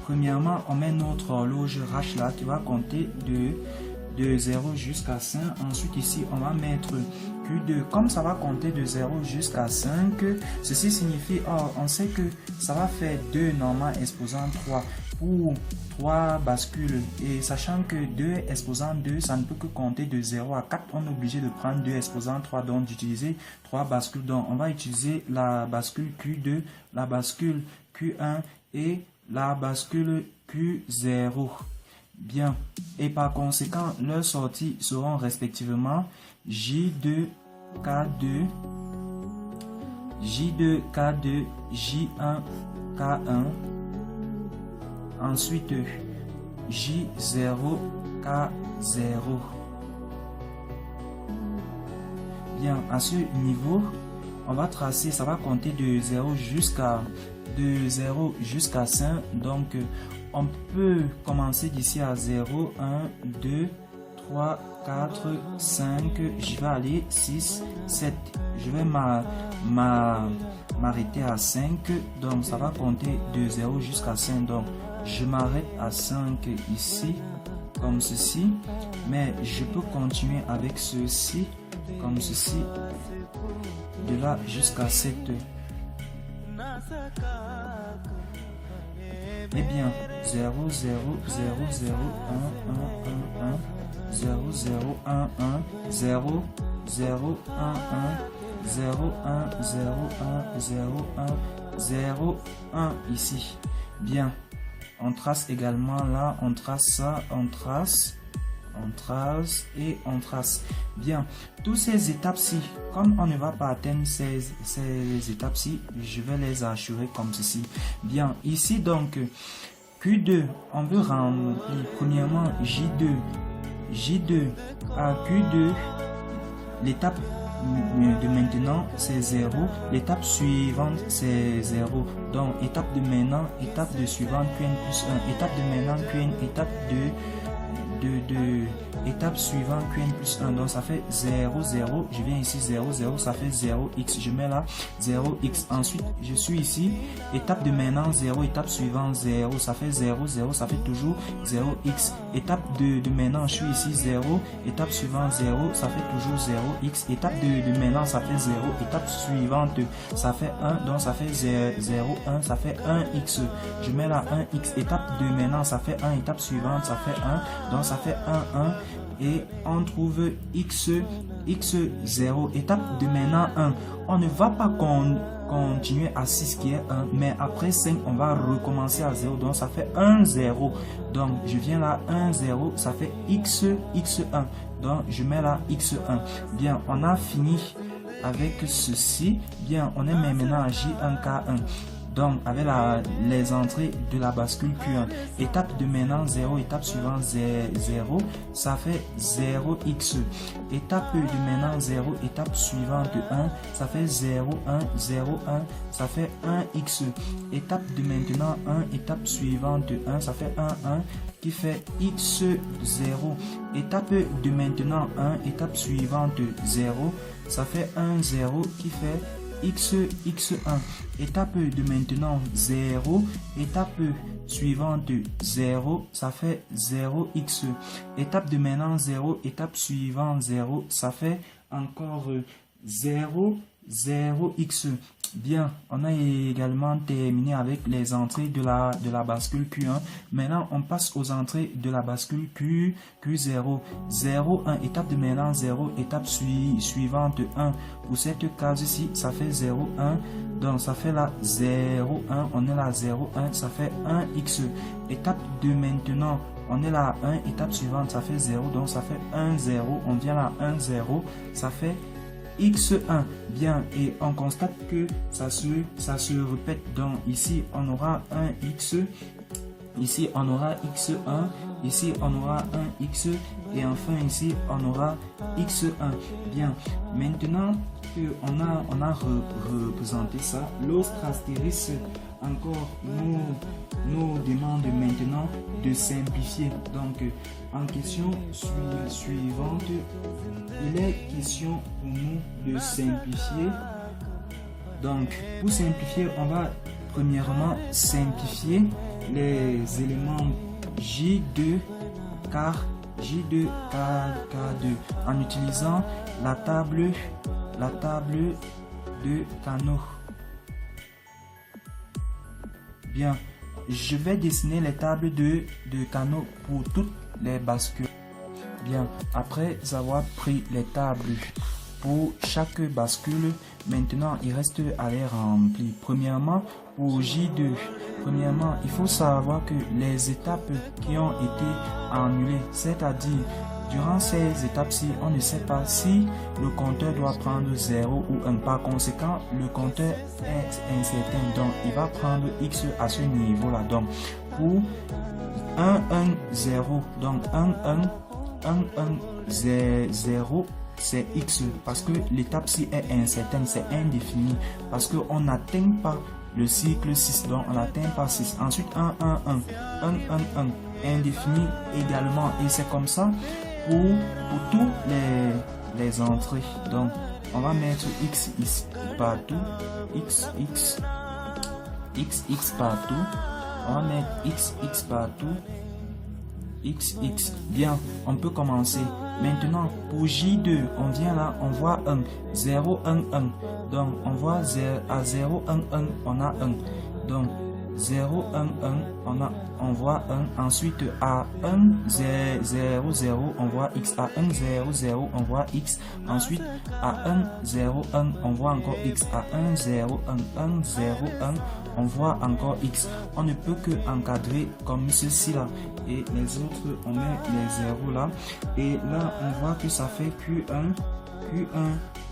premièrement, on met notre horloge H là qui va compter de 0 jusqu'à 5. Ensuite, ici, on va mettre Q2. Comme ça va compter de 0 jusqu'à 5, ceci signifie, on sait que ça va faire 2 normal exposant 3 pour 3 bascules. Et sachant que 2 exposant 2, ça ne peut que compter de 0 à 4, on est obligé de prendre 2 exposant 3, donc d'utiliser 3 bascules. Donc, on va utiliser la bascule Q2, la bascule Q1 et la bascule Q0. Bien. Et par conséquent, leurs sorties seront respectivement J2, K2, J2, K2, J1, K1. Ensuite, J0, K0. Bien, à ce niveau, on va tracer, ça va compter de 0 jusqu'à 5. Donc, on peut commencer d'ici à 0, 1, 2, 3, 4, 5. Je vais aller 6, 7. Je vais m'arrêter à 5. Donc, ça va compter de 0 jusqu'à 5. Donc, je m'arrête à 5 ici, comme ceci. Mais je peux continuer avec ceci, comme ceci, de là jusqu'à 7. Eh bien, 0, 0, 0, 0, 1, 1, 1, 1, 0, 0, 1, 1, 0, 0, 1, 1, 0, 1, 0, 1, 0, 1, 0, 1 ici. Bien, on trace également là, on trace ça, on trace et on trace. Bien, toutes ces étapes-ci, comme on ne va pas atteindre ces étapes-ci, je vais les assurer comme ceci. Bien, ici donc, Q2, on veut remplir premièrement J2 à Q2, l'étape de maintenant c'est 0, l'étape suivante c'est 0, donc étape de maintenant, étape de suivante QN plus 1, étape de maintenant QN, étape étape suivante, Qn plus 1, donc ça fait 0, 0, je viens ici 0, 0, ça fait 0x, je mets là 0x, ensuite je suis ici, étape de maintenant 0, étape suivante 0, ça fait 0, 0, ça fait toujours 0x, étape de maintenant je suis ici 0, étape suivante 0, ça fait toujours 0x, étape de maintenant ça fait 0, étape suivante ça fait 1, donc ça fait 0, 1, ça fait 1x, je mets là 1x, étape de maintenant ça fait 1, étape suivante ça fait 1, donc ça fait 1, 1, et on trouve x0, étape de maintenant 1, on ne va pas continuer à 6 qui est 1, mais après 5 on va recommencer à 0, donc ça fait 1, 0, donc je viens là 1, 0, ça fait x1, donc je mets là x1. Bien, on a fini avec ceci. Bien, on est maintenant à J1K1. Donc, avec les entrées de la bascule Q1, étape de maintenant 0, étape suivante 0, ça fait 0x. Étape de maintenant 0, étape suivante 1, ça fait 0, 1, 0, 1, ça fait 1x. Étape de maintenant 1, étape suivante 1, ça fait 1, 1, qui fait x0. Étape de maintenant 1, étape suivante 0, ça fait 1, 0, qui fait x1. Étape de maintenant 0, étape suivante 0, ça fait 0x. Étape de maintenant 0, étape suivante 0, ça fait encore 0, 0x. Bien, on a également terminé avec les entrées de la bascule Q1. Maintenant, on passe aux entrées de la bascule Q0. 0, 1, étape de maintenant 0, étape suivante 1. Pour cette case-ci, ça fait 0, 1. Donc, ça fait là 0, 1. On est là 0, 1. Ça fait 1x. Étape de maintenant, on est là 1. Étape suivante, ça fait 0. Donc, ça fait 1, 0. On vient là 1, 0. Ça fait x1. Bien, et on constate que ça se répète. Donc ici on aura un x, ici on aura x1, ici on aura un x, et enfin ici on aura x1. Bien, maintenant que on a représenté ça, l'autre astérisque encore nous demande maintenant de simplifier. Donc en question suivante, il est question pour nous de simplifier. Donc pour simplifier, on va premièrement simplifier les éléments J2 car J2 K2 en utilisant la table de Carnot. Bien, je vais dessiner les tables de Carnot pour toutes les bascules. Bien, après avoir pris les tables pour chaque bascule, maintenant il reste à les remplir. Premièrement, pour J2, premièrement, il faut savoir que les étapes qui ont été annulées, c'est-à-dire durant ces étapes-ci, on ne sait pas si le compteur doit prendre 0 ou 1. Par conséquent, le compteur est incertain. Donc, il va prendre X à ce niveau-là. Donc, pour 1, 1, 0. Donc, 1, 1, 1, 1, 0, c'est X. Parce que l'étape-ci est incertaine, c'est indéfini. Parce qu'on n'atteint pas le cycle 6. Donc, on n'atteint pas 6. Ensuite, 1, 1, 1. 1, 1, 1. Indéfini également. Et c'est comme ça pour tous les entrées. Donc on va mettre x partout, x partout, on va mettre x partout, x. Bien, on peut commencer. Maintenant pour J2, on vient là, on voit 1, 0, 1, 1. Donc on voit 0, à 0, 1, 1, on a 1. Donc 0, 1, 1, on voit 1. Ensuite, à 1, 0, 0, on voit x. À 1, 0, 0, on voit x. Ensuite, à 1, 0, 1, on voit encore x. À 1, 0, 1, 1, 0, 1, on voit encore x. On ne peut que encadrer comme ceci là. Et les autres, on met les zéros là. Et là, on voit que ça fait Q1,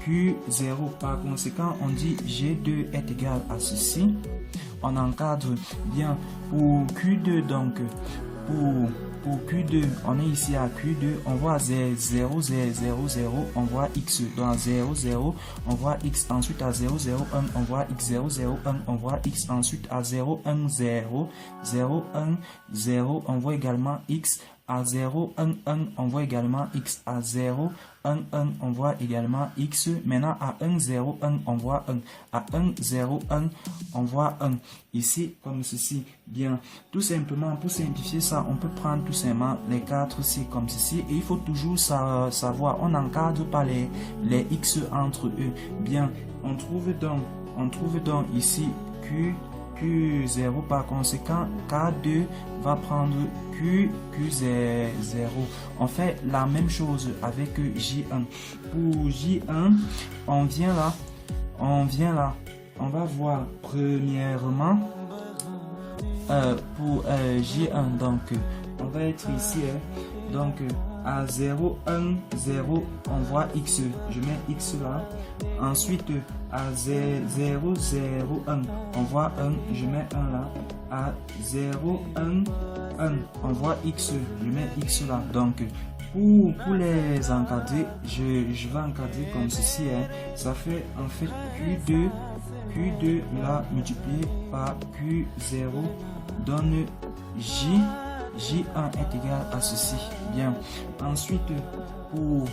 Q0. Par conséquent, on dit G2 est égal à ceci. On encadre bien pour Q2. Donc pour Q2, on est ici à Q2, on voit 0, 0, 0, 0, on voit x. Dans 0, 0, on voit x. Ensuite à 0, 0, 1, on voit x. 0, 0, 1, on voit x. Ensuite à 0, 1, 0, 0, 1, 0, on voit également x. À 0, 1, 1, on voit également x. À 0, 1, 1, on voit également x. Maintenant, à 1, 0, 1, on voit 1. À 1, 0, 1, on voit 1. Ici, comme ceci. Bien, tout simplement, pour simplifier ça, on peut prendre tout simplement les 4 ici comme ceci. Et il faut toujours savoir, on n'encadre pas les x entre eux. Bien, on trouve donc ici Q0. Par conséquent, K2 va prendre Q0. On fait la même chose avec J1. Pour J1, on vient là. On va voir premièrement pour J1. Donc, on va être ici. Donc, à 0, 1, 0, on voit x. Je mets x là. Ensuite, à 0, 0, 1, on voit 1. Je mets 1 là. À 0, 1, 1, on voit x. Je mets x là. Donc, pour les encadrer, je vais encadrer comme ceci. Ça fait en fait Q2 là multiplié par Q0 donne J1 est égal à ceci. Bien. Ensuite, pour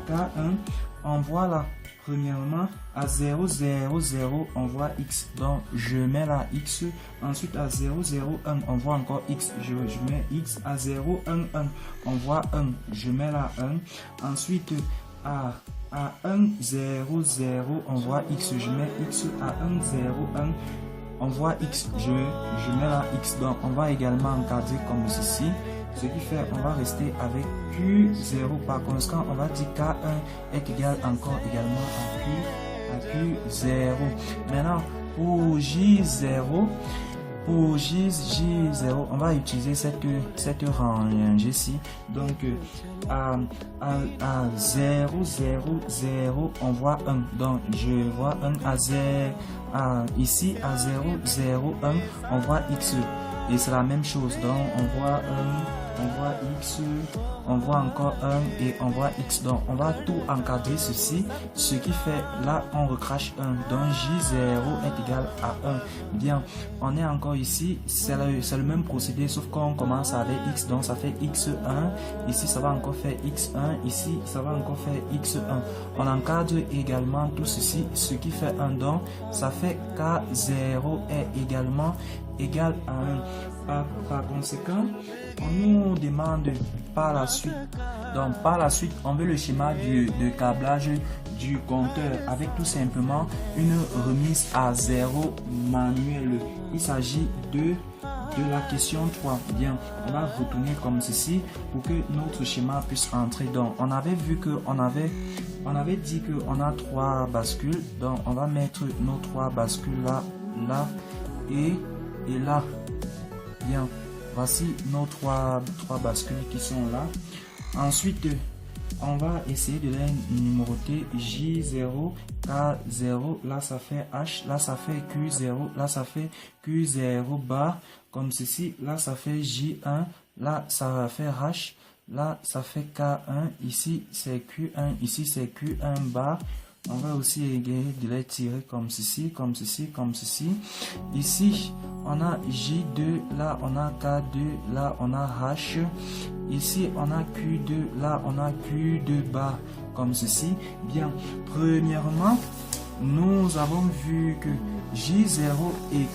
K1, on voit là, premièrement, à 0, 0, 0, on voit x. Donc, je mets là x. Ensuite, à 0, 0, 1, on voit encore x. Je mets x. À 0, 1, 1, on voit 1. Je mets là 1. Ensuite, à 1, 0, 0, on voit x. Je mets x. À 1, 0, 1, on voit x, je mets là x, donc on va également encadrer comme ceci, ce qui fait on va rester avec Q0. Par conséquent, on va dire K1 est égal encore également à Q0. Maintenant, pour J0, on va utiliser cette rangée-ci. Donc, à 0, 0, 0, on voit 1. Donc, je vois 1 à 0. Ici, à 0, 0, 1, on voit x. Et c'est la même chose. Donc, on voit 1, on voit x, on voit encore 1 et on voit x. Donc, on va tout encadrer ceci. Ce qui fait, là, on recrache 1. Donc, J0 est égal à 1. Bien, on est encore ici. C'est le même procédé, sauf qu'on commence avec x. Donc, ça fait x1. Ici, ça va encore faire x1. Ici, ça va encore faire x1. On encadre également tout ceci, ce qui fait 1. Donc, ça fait K0 est également égal à 1. Par conséquent, on nous demande par la suite. Donc, par la suite, on veut le schéma de câblage du compteur avec tout simplement une remise à 0 manuelle. Il s'agit de la question 3. Bien, on va retourner comme ceci pour que notre schéma puisse entrer. Donc, on avait vu que on avait dit que on a 3 bascules. Donc, on va mettre nos 3 bascules là et là. Bien, voici nos 3 bascules qui sont là. Ensuite, on va essayer de les numéroter. J0, K0, là ça fait H, là ça fait Q0, là ça fait Q0 bar, comme ceci, là ça fait J1, là ça va faire H, là ça fait K1, ici c'est Q1, ici c'est Q1 bar. On va aussi essayer de les tirer comme ceci, comme ceci, comme ceci. Ici, on a J2, là on a K2, là on a H. Ici, on a Q2, là on a Q2 bar, comme ceci. Bien, premièrement, nous avons vu que J0 et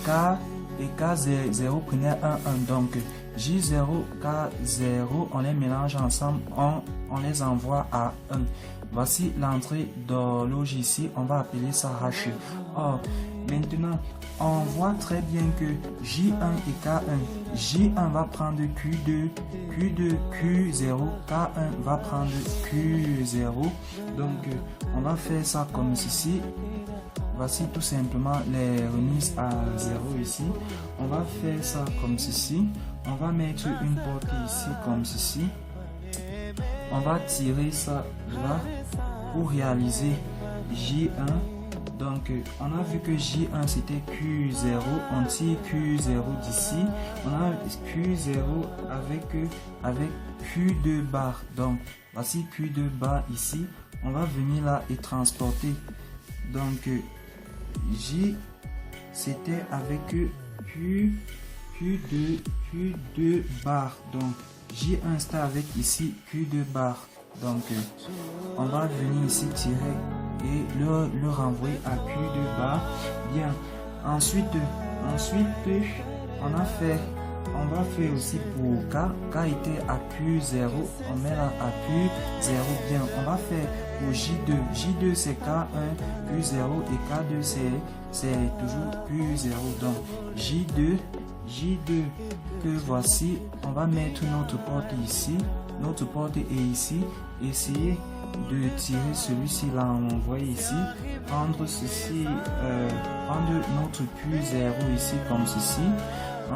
K0 prenaient 1, 1. Donc, J0, K0, on les mélange ensemble, on les envoie à 1. Voici l'entrée d'horloge ici, on va appeler ça H. Or, maintenant, on voit très bien que J1 et K1, J1 va prendre Q2, Q0, K1 va prendre Q0. Donc, on va faire ça comme ceci. Voici tout simplement les remises à 0 ici. On va faire ça comme ceci. On va mettre une porte ici comme ceci. On va tirer ça là pour réaliser J1. Donc, on a vu que J1 c'était Q0. On tire Q0 d'ici. On a Q0 avec Q2 bar. Donc, voici Q2 bar ici. On va venir là et transporter. Donc, J c'était avec Q0 Q2 bar. Donc, J1 star avec ici Q2 bar. Donc, on va venir ici tirer et le renvoyer à Q2 bar. Bien. Ensuite, on va faire aussi pour K. K était à Q0. On met là à Q0. Bien. On va faire pour J2. J2 c'est K1, Q0 et K2 c'est toujours Q0. Donc, J2 que voici. On va mettre notre porte ici. Notre porte est ici. Essayer de tirer celui-ci là, on voit ici. Prendre ceci, prendre notre Q0 ici comme ceci.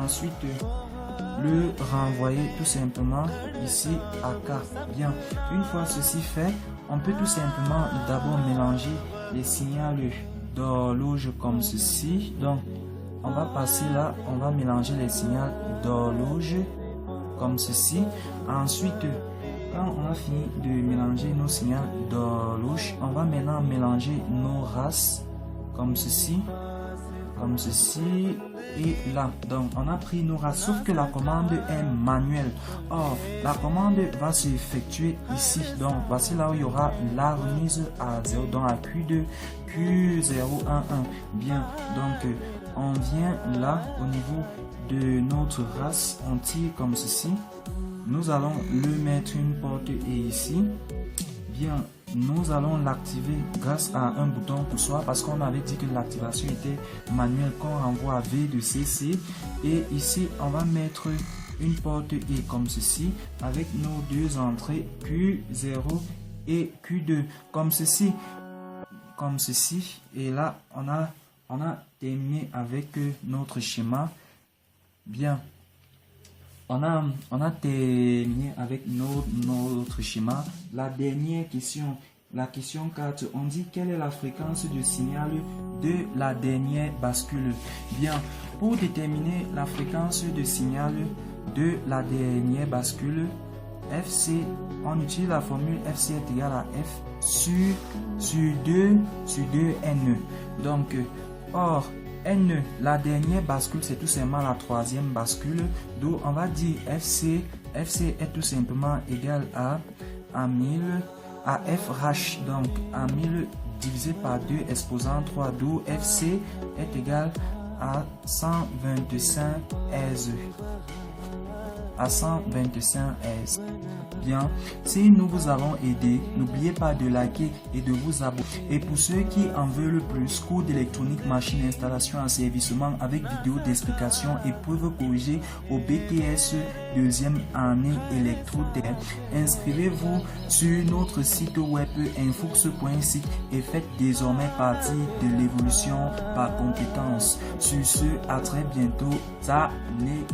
Ensuite, le renvoyer tout simplement ici à K. Bien, une fois ceci fait, on peut tout simplement d'abord mélanger les signaux d'horloge comme ceci. Donc, on va passer là, on va mélanger les signaux d'horloge comme ceci. Ensuite, quand on a fini de mélanger nos signaux d'horloge, on va maintenant mélanger nos races comme ceci et là. Donc on a pris nos races, sauf que la commande est manuelle. Or la commande va s'effectuer ici. Donc voici là où il y aura la remise à 0, donc à Q2 Q011. Bien, donc on vient là au niveau de notre race, on tire comme ceci. Nous allons le mettre une porte et ici. Bien, nous allons l'activer grâce à un bouton poussoir parce qu'on avait dit que l'activation était manuelle qu'on renvoie à V de CC. Et ici, on va mettre une porte et comme ceci avec nos deux entrées Q0 et Q2 comme ceci. Et là, on a terminé avec notre schéma. Bien. On a terminé avec notre schéma. La dernière question, la question 4, on dit quelle est la fréquence de signal de la dernière bascule. Bien, pour déterminer la fréquence de signal de la dernière bascule, FC, on utilise la formule FC est égal à F sur 2N. Donc, or, N, la dernière bascule, c'est tout simplement la troisième bascule. Donc, on va dire FC est tout simplement égal à 1000, à FH. Donc, à 1000 divisé par 2 exposant 3. D'où FC est égal à 125 Hz. À 125 Hz. Bien, si nous vous avons aidé, n'oubliez pas de liker et de vous abonner. Et pour ceux qui en veulent plus, cours d'électronique, machine, installation, asservissement avec vidéo d'explication et preuve corrigée au BTS deuxième année électrotech, inscrivez-vous sur notre site web infux.site et faites désormais partie de l'évolution par compétence. Sur ce, à très bientôt. Salut.